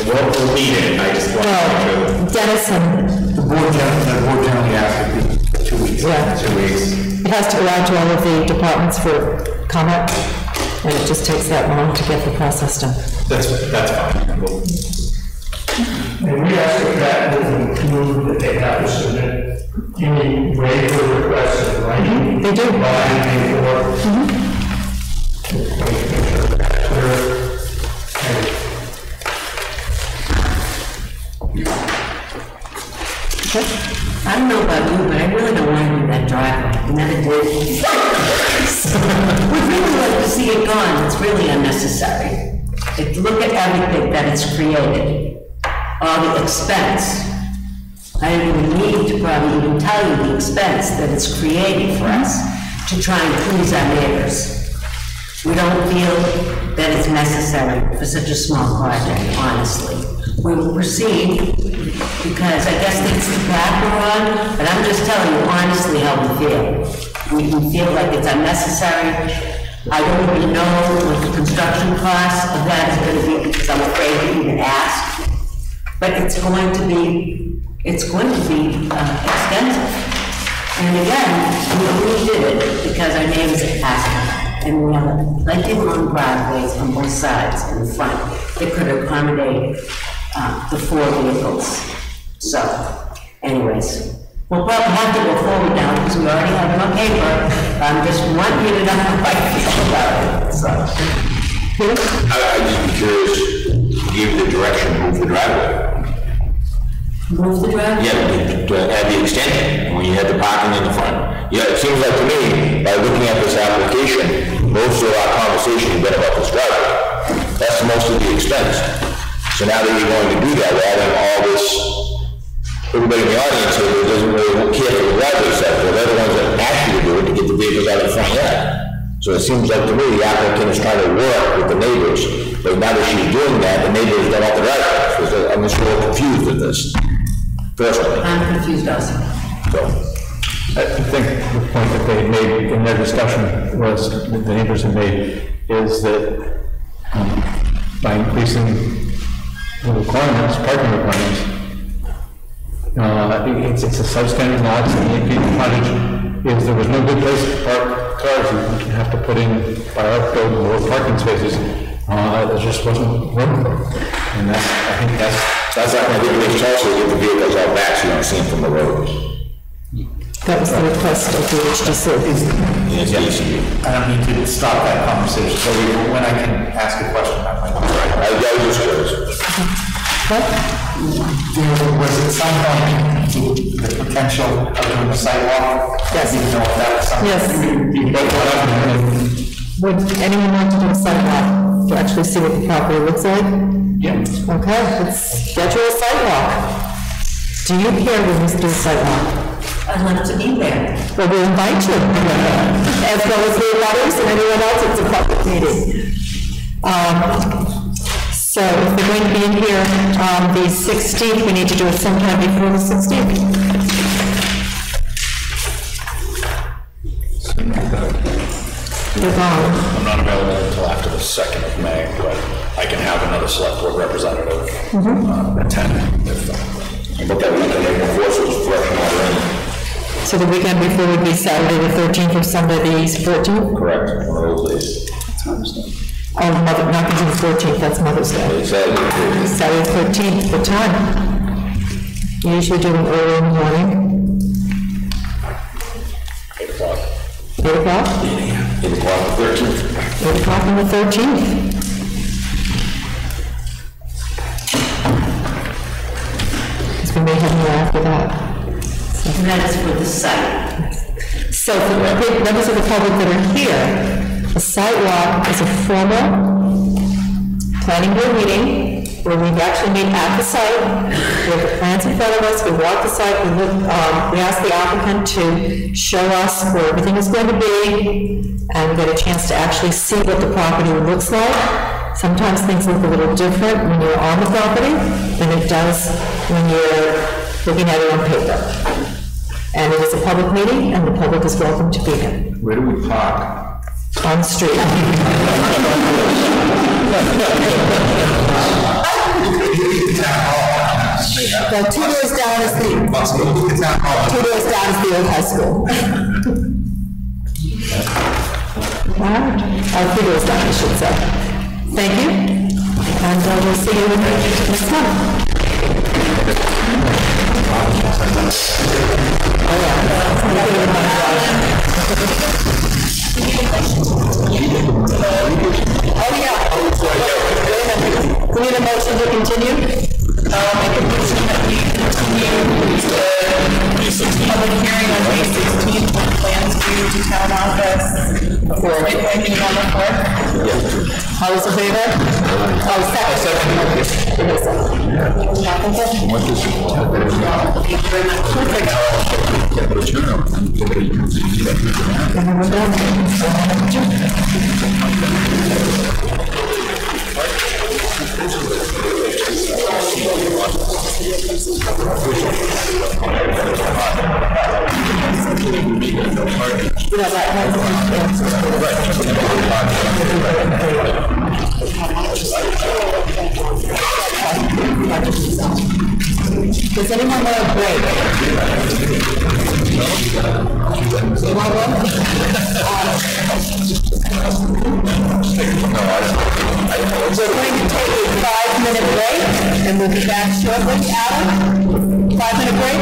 We'll need it, I just want to... Dennis and... The board generally asks for 2 weeks. Yeah. 2 weeks. It has to go out to all of the departments for comment, and it just takes that long to get the process done. That's fine. And we asked if that would include that they have to submit any waiver requests in writing. They do. I don't know about you, but I really don't want to do that driveway. I never did. We'd really like to see it gone. It's really unnecessary. Look at everything that it's created. All the expense. I don't even need to probably even tell you the expense that it's created for us to try and please our neighbors. We don't feel that it's necessary for such a small project, honestly. We will proceed because I guess it's the path we're on, but I'm just telling you honestly how we feel. We feel like it's unnecessary. I don't even know what the construction cost of that is going to be because I'm afraid to even ask. But it's going to be extensive. And again, we only did it because our neighbors asked. And we have plenty of long driveways on both sides in the front that could accommodate the 4 vehicles. So, anyways, we'll probably have to go forward now because we already have it on paper. I'm just wanting you to know how I feel about it. So. I'd just be curious to give the direction, move the driveway. Move the driveway? Yeah, to add the extension, when you had the parking in the front. Yeah, it seems like to me, by looking at this application, most of our conversation has been about this driveway. That's most of the expense. So now that you're going to do that, we're adding all this everybody in the audience here that doesn't really care for the driveway set, well, they're the ones that ask you to do it to get the vehicles out of the front yard. So it seems like to me, the applicant is trying to work with the neighbors, but now that she's doing that, the neighbors don't want the driveway. So I'm just a little confused with this, personally. I'm confused also. So, I think the point that they made in their discussion was, that the neighbors have made, is that by increasing the requirements, parking requirements, it's a substandard lot, it's an 8 feet frontage, is there was no good place to park cars, you have to put in, by our code, more parking spaces, there just wasn't room for it. And that's, I think that's not going to be the also get the vehicles out back so you don't see them from the road. That was the request of the HDC. I don't need to stop that conversation, so when I can ask a question, I might. I was just curious. What? Was at some point the potential of doing a sidewalk? Yes. Even though that was something. Yes. Would anyone want to do a sidewalk to actually see what the property looks like? Yeah. Okay, let's schedule a sidewalk. Do you care when we do a sidewalk? I'd love to be there. Well, we'll invite you, as well as the letters and anyone else, it's a public meeting. So if they're going to be in here on the 16th, we need to do it sometime before the 16th. I'm not available until after the 2nd of May, but I can have another select board representative attend if. But that weekend, April 4th was fresh and all in. So the weekend before would be Saturday the 13th or Sunday the 14th? Correct, one of those days. Oh, not going to be the 14th, that's Mother's Day. Saturday the 13th, what time? You usually do them early in the morning. 8 o'clock. 8 o'clock? 8 o'clock on the 13th. 8 o'clock on the 13th. Because we may have more after that. And that is for the site. So for the members of the public that are here, the sidewalk is a formal planning board meeting where we actually meet at the site. We have the plans in front of us, we walk the site, we ask the applicant to show us where everything is going to be and get a chance to actually see what the property looks like. Sometimes things look a little different when you're on the property than it does when you're looking at it on paper. And it is a public meeting, and the public is welcome to be here. Where do we park? On the street. Well, 2 doors down is the, 2 doors down is the old high school. All right, 3 doors down, I should say. Thank you, and we'll see you next month. We need a motion to continue. Make a motion that we continue the public hearing on May 16th with plans due to town office before midnight on the 4th. All those in favor? Oh, second. Does anyone want a break? You want one? We're going to take a 5-minute break, and we'll be back shortly. Adam, 5-minute break?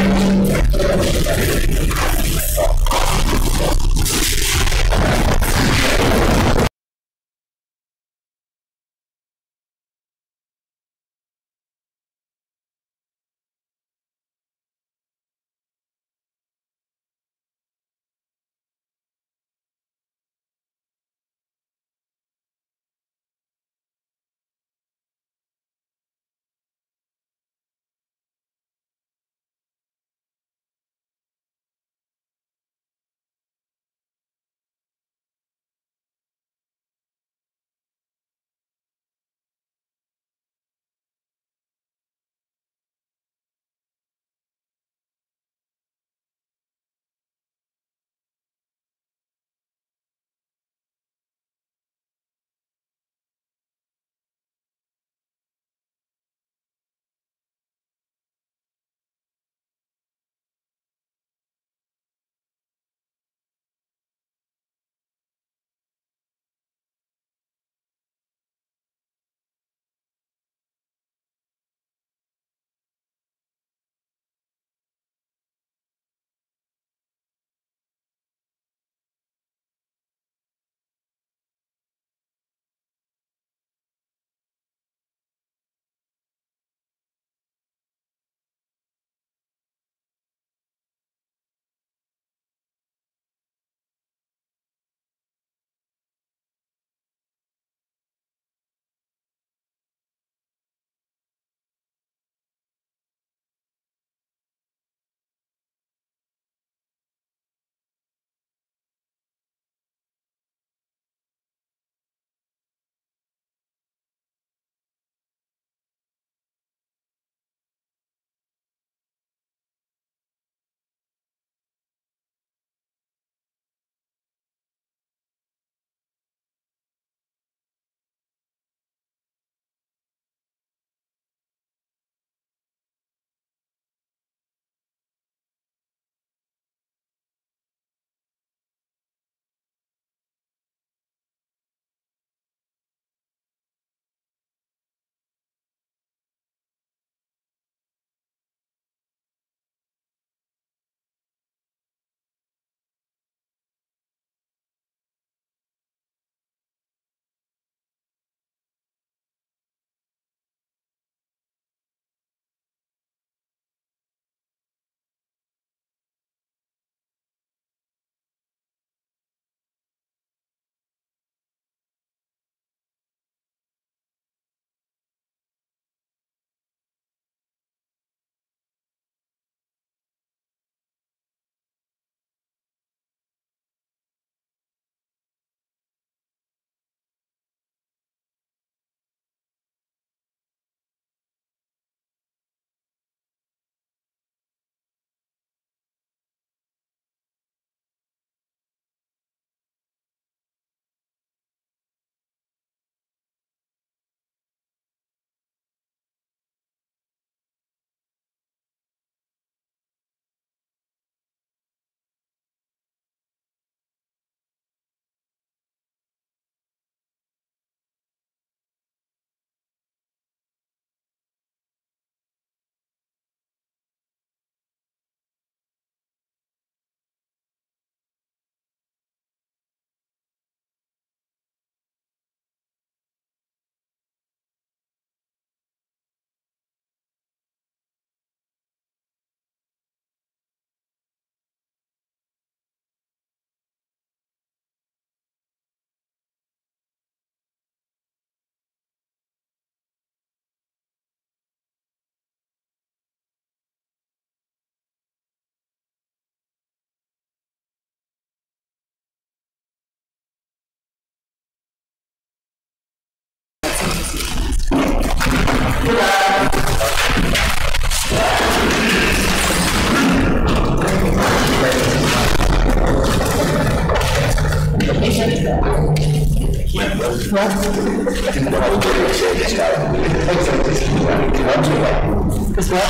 Because what?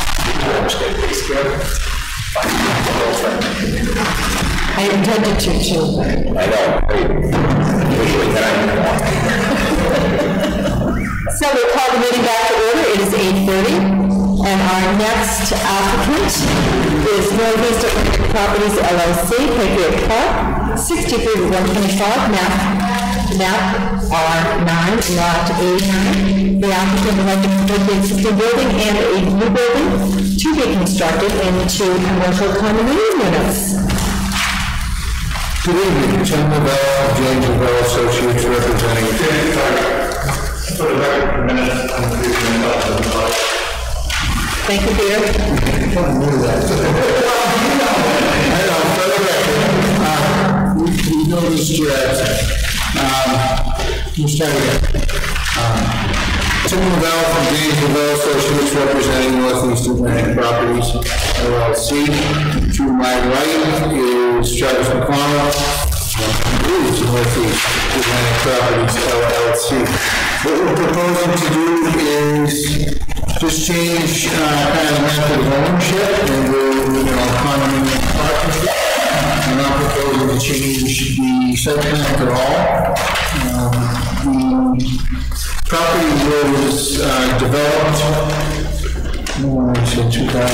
I intended to too. I know. So we'll call the meeting back to order. It is 8:30, and our next applicant is Northeast Atlantic Properties LLC, Patriot Park, 63 to 125, map R9, lot A9. The applicant would like to convert the existing building and a new building to be constructed into commercial condominium units. Good evening, Tim Lavelle, James Lavelle Associates representing. For the record, for minutes, Thank you, Peter. I knew that. I know, for the record, we know this jazz. Let's try again. Tim Lavelle from James Lavelle Associates representing Northeast Atlantic Properties LLC. To my right is Travis McConnell, Northeast Atlantic Properties LLC. What we're proposing to do is just change kind of the method of ownership and we're condominium partnership. I'm not proposing to change the site plan at all. The property was developed in 2009.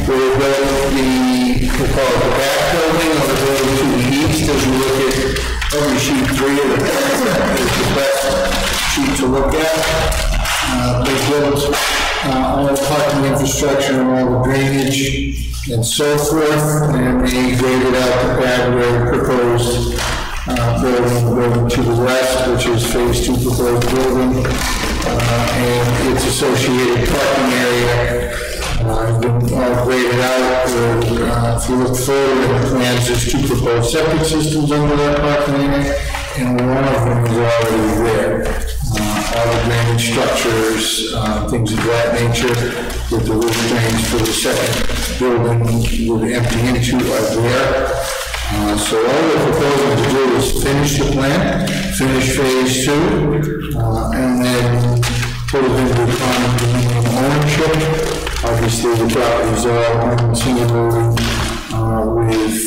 We built we call it the back building or the building to the east. As you look at every sheet 3 of the is the best sheet to look at. They built all the parking infrastructure and all the drainage and so forth, and they graded out the pad where we proposed building to the west, which is phase 2 proposed building, and its associated parking area has been all graded out. If you look forward in the plans, there's 2 proposed septic systems under that parking area, and one of them is already there. All the drainage structures, things of that nature, with the roof drains for the second building would empty into are there. So all we're proposing to do is finish the plan, finish phase 2, and then put it into condominium ownership. Obviously, the properties are all single with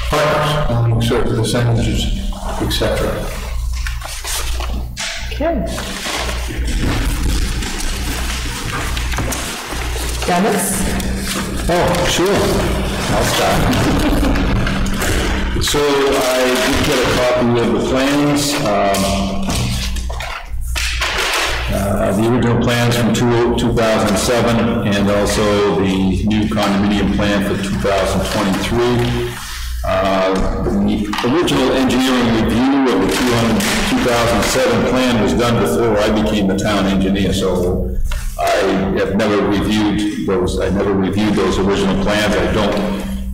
partners owning certain percentages, etc. Okay. Dennis? Oh, sure. I'll start. So I did get a copy of the plans. The original plans from 2007 and also the new condominium plan for 2023. The original engineering review of the 2007 plan was done before I became the town engineer, so I have never reviewed those. I never reviewed those original plans. I don't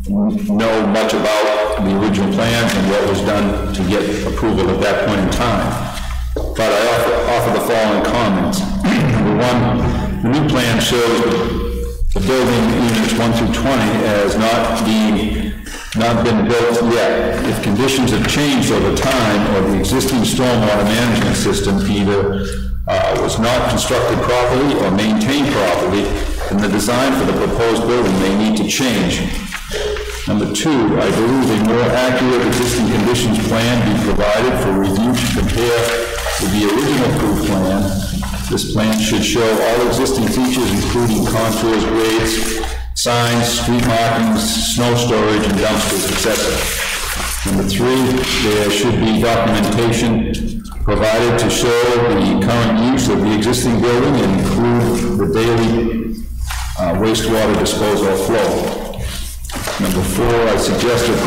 know much about the original plans and what was done to get approval at that point in time. But I offer the following comments. Number 1, the new plan shows the building units 1 through 20 as not been built yet. If conditions have changed over time or the existing stormwater management system either was not constructed properly or maintained properly, then the design for the proposed building may need to change. Number 2, I believe a more accurate existing conditions plan be provided for review to compare with the original approved plan. This plan should show all existing features including contours, grades, signs, street markings, snow storage, and dumpsters, etc. Number 3, there should be documentation provided to show the current use of the existing building and include the daily wastewater disposal flow. Number 4, I suggested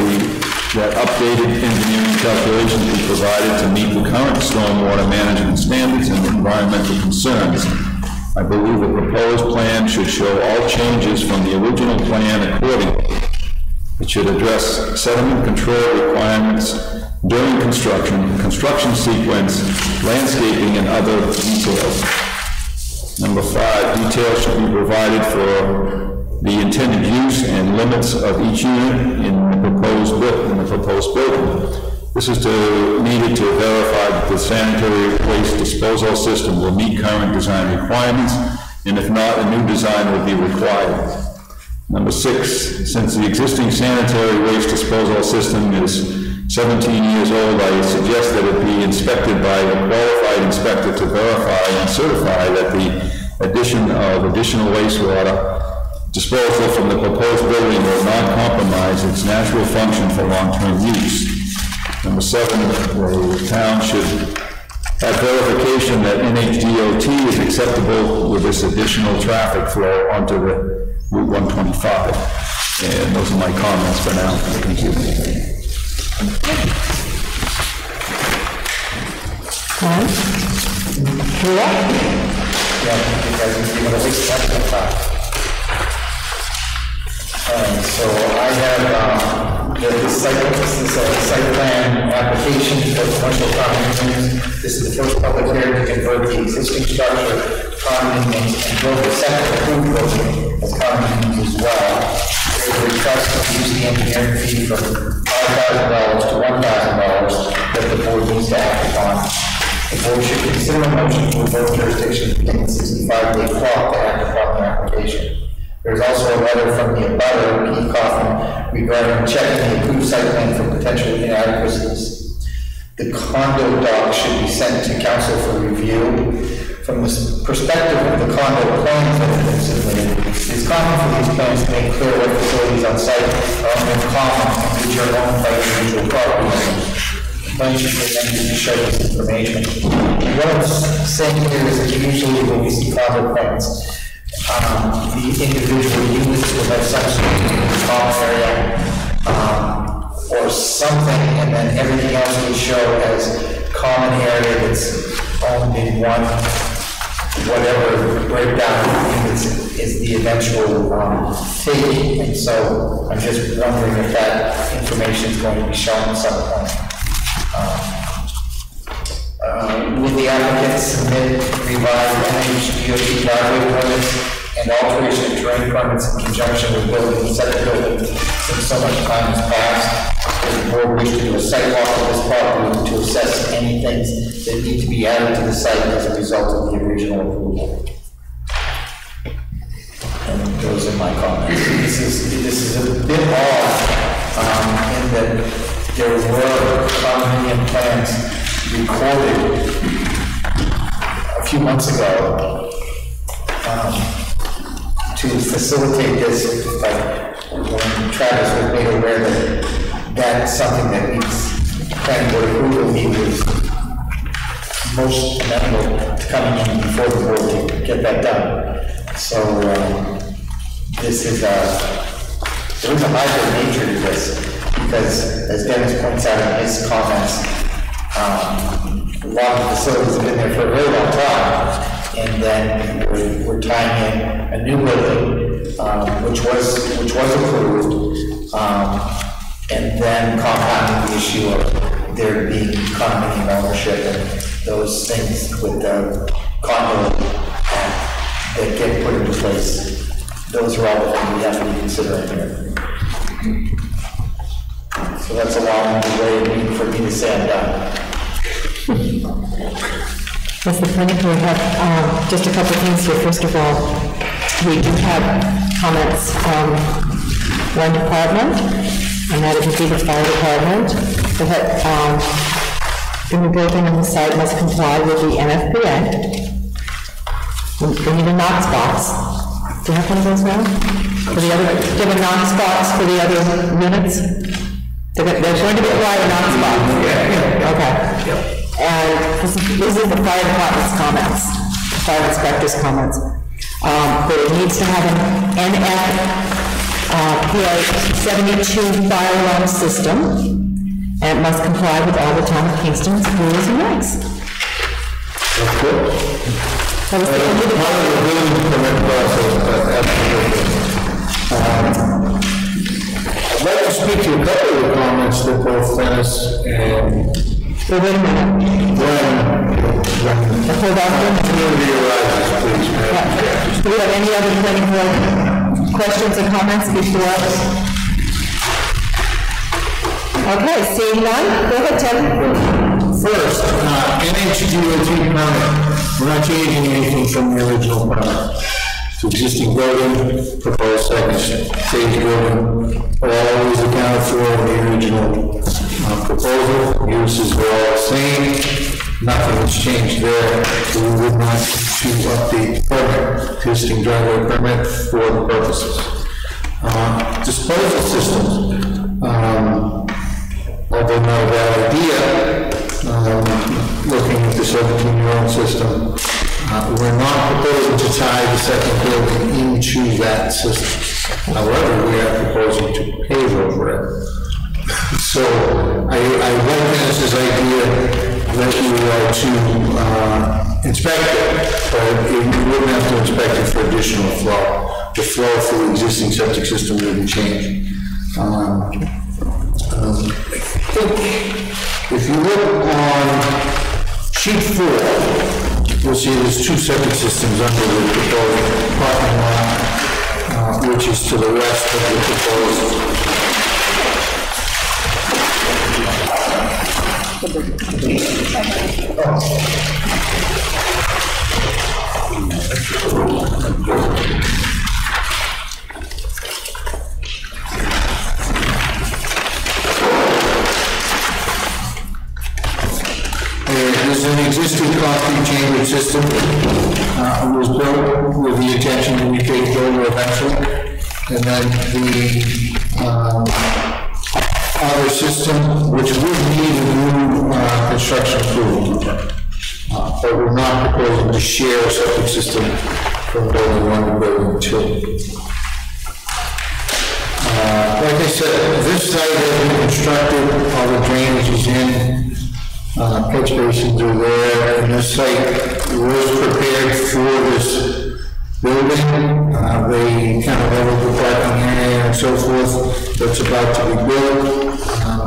that updated engineering calculations be provided to meet the current stormwater management standards and environmental concerns. I believe the proposed plan should show all changes from the original plan accordingly. It should address sediment control requirements during construction sequence, landscaping, and other details. Number 5, details should be provided for the intended use and limits of each unit in the proposed building. This is needed to verify that the sanitary waste disposal system will meet current design requirements, and if not, a new design will be required. Number 6, since the existing sanitary waste disposal system is 17 years old, I suggest that it be inspected by a qualified inspector to verify and certify that the addition of additional wastewater disposal from the proposed building will not compromise its natural function for long-term use. Number 7, the town should have verification that NHDOT is acceptable with this additional traffic flow onto the Route 125. And those are my comments for now. Thank you. So I have this is a site plan application for commercial condominiums. This is the first public hearing to convert the existing structure condominiums and build a second approved building as condominiums as well. There's a request to use the engineering fee from $5,000 to $1,000 that the board needs to act upon. The board should consider a motion to revoke jurisdiction within the 65-day clock to act upon the application. There's also a letter from the abutter, P. Kaufman, regarding checking the approved site plan for potential inadequacies. The condo doc should be sent to council for review. From the perspective of the condo plans that have been submitted, it's common for these plans to make clear what facilities on site are in common and which are owned by individual property owners. The plan should be amended to show this information. What I'm saying here is that usually when we see condo plans, the individual units will have some sort of common area or something, and then everything else we show as common area that's owned in one, whatever breakdown of units is the eventual fee. And so I'm just wondering if that information is going to be shown at some point. Will the applicant submit revised NHDOT driveway permits and alteration of terrain permits in conjunction with building such a building since so much time has passed? Does the board wish to do a site walk of this property to assess any things that need to be added to the site as a result of the original approval? And those are my comments. This is a bit odd in that there were condominium plans recorded a few months ago to facilitate this, but when Travis was made aware that that's something that needs planning board approval, he was most amenable to coming in before the board to get that done. So this is there is a hybrid nature to this, because as Dennis points out in his comments, a lot of facilities have been there for a very long time, and then we're tying in a new building, which was approved, and then compounding the issue of there being condominium ownership and those things with the condo that get put into place. Those are all the things we have to be considering here. So that's a long way for me to say I'm done. Yes, the planning board have just a couple of things here. First of all, we do have comments from one department, and that would be the fire department, that the new building on the site must comply with the NFPA. We need a Knox box. Do you have one of those now? For the other, do you have a Knox box for the other units? There's going to be a Knox box. Okay. And this is the fire department's comments, the fire inspector's comments. But it needs to have an NFPA 72 fire alarm system, and it must comply with all the town of Kingston's rules and regs. Of course. That was the end of the building permit process. I'd like to speak to a couple of the comments that both Dennis and well, wait a minute. Hold on. Community arises, please, ma'am. Do we have any other planning board questions or comments before us? Okay, seeing none, go ahead, Tim. First, NHDOT permit, we're not changing anything from the original permit. It's existing building, proposed second stage building, always accounted for in the original proposal. Uses are all the same, nothing has changed there, so we would not to update the permit, existing driveway permit for the purposes. Disposal systems, although not a bad idea, looking at the 17-year-old system, we're not proposing to tie the second building into that system. However, we are proposing to pave over it. So I like Dennis's idea that we are to inspect it, but we wouldn't have to inspect it for additional flow. The flow for the existing septic system wouldn't change. I think if you look on sheet 4, you'll see there's two septic systems under the proposed parking lot, which is to the west of the proposed. There's an existing concrete chamber system. It was built with the intention that we take it over eventually. And then the other system, which would need a new construction approval. But we're not proposing to share a septic system from building 1 to building 2. Like I said, this site has been constructed, all the drainage is in, catch basins are there, and this site was prepared for this building. They kind of leveled the parking area and so forth that's about to be built,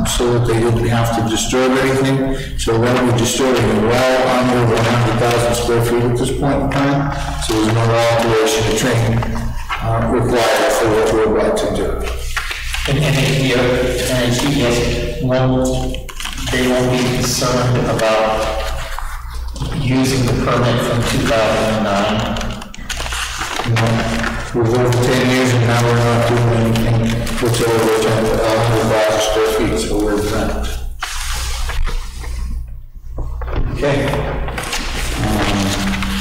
so that they didn't have to disturb anything. So they'll be disturbing it well under 100,000 square feet at this point in time. So there's no alteration of training required for what we're about to do. And they won't be concerned about using the permit from 2009. We've over 10 years and now we're not doing anything that's over 100,000 square feet, so we're done. Okay.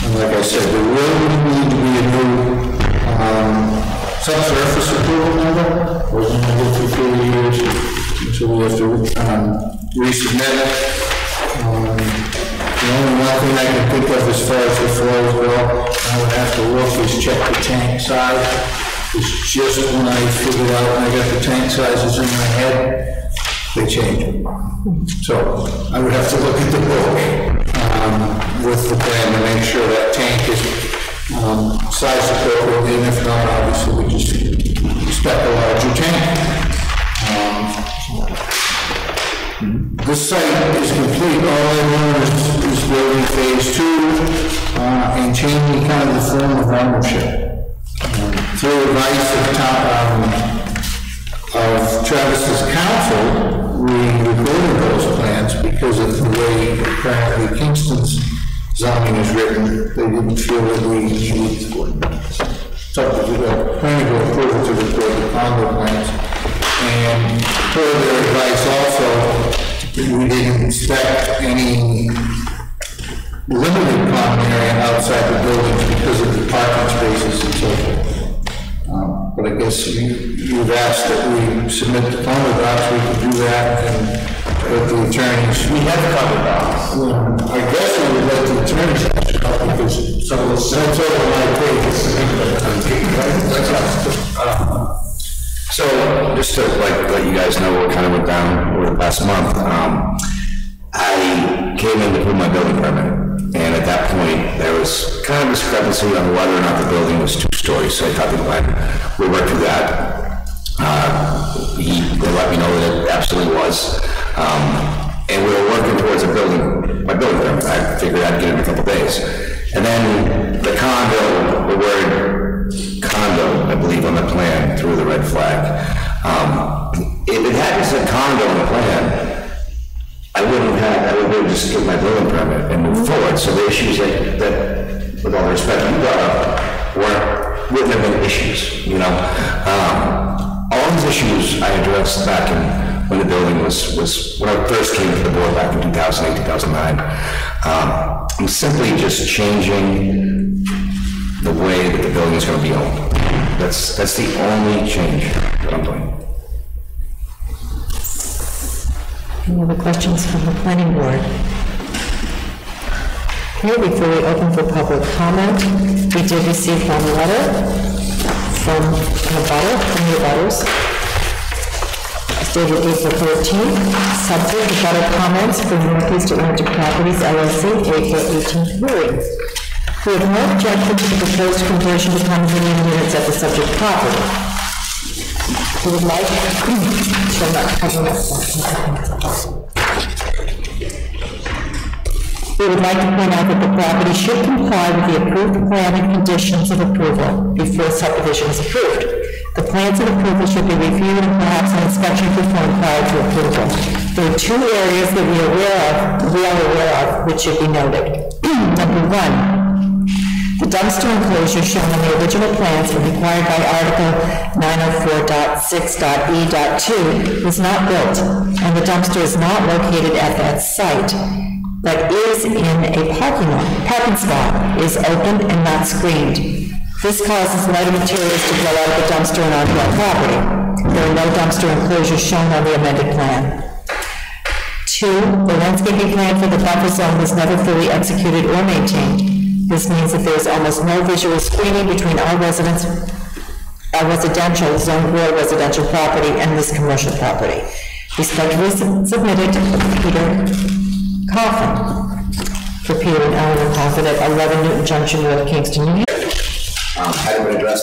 And like I said, there will need to be a new subsurface approval number. We're going to go through 4 years until we have to resubmit. The only one thing I can think of as far as the flows go, I would have to look is check the tank size. It's just when I figured out when I got the tank sizes in my head, they change. So I would have to look at the book with the plan to make sure that tank is sized appropriately, and if not, obviously we just expect a larger tank. This site is complete. All I want is building phase 2 and changing kind of the form of ownership. Through advice of Travis's counsel, we recorded those plans because of the way apparently Kingston's zoning is written. They didn't feel that we needed planning to approve it to record the condo plans. And per their advice also, we didn't inspect any limited common area outside the buildings because of the parking spaces and so forth. But I guess you've asked that we submit the condo docs, we can do that, and with the attorneys. We have the condo docs. I guess we would let the attorneys actually, because some of the that's over my page. So, just to let you guys know what kind of went down over the past month, I came in to pull my building permit, and at that point, there was kind of discrepancy on whether or not the building was 2 stories, so I talked to the planner. We worked through that. They let me know that it absolutely was. And we were working towards my building permit. I figured I'd get it in a couple days. And then the condo, the word condo, I believe, on the plan threw the red flag. It it had said condo in the plan, I would have just get my building permit and move forward. So the issues that with all the respect you brought up, wouldn't have been issues, you know. All these issues I addressed back when the building was when I first came to the board back in 2008, 2009. I'm simply just changing the way that the building is going to be owned. That's the only change that I'm doing. Any other questions from the planning board? Here, before we open for public comment, we did receive one letter from the abutters, dated April 13th, subject to butter comments from Northeast Atlantic Properties LLC, April 18th hearing. We have no objection to the proposed conversion to condominium units at the subject property. We would like We would like to point out that the property should comply with the approved plan and conditions of approval before subdivision is approved. The plans and approval should be reviewed and perhaps an inspection performed prior to approval. There are two areas that we are aware of, which should be noted. Number one, the dumpster enclosure shown on the original plans and required by Article 904.6.e.2 was not built, and the dumpster is not located at that site, but is in a parking spot, is open and not screened. This causes lighter materials to flow out of the dumpster and onto our property. There are no dumpster enclosures shown on the amended plan. Two, the landscaping plan for the buffer zone was never fully executed or maintained. This means that there is almost no visual screening between our residential zone rural residential property and this commercial property. Respectfully submitted, Peter Coffin, for Peter and Eleanor Coffin at 11 Newton Junction, North Kingston, New Hampshire. How do we address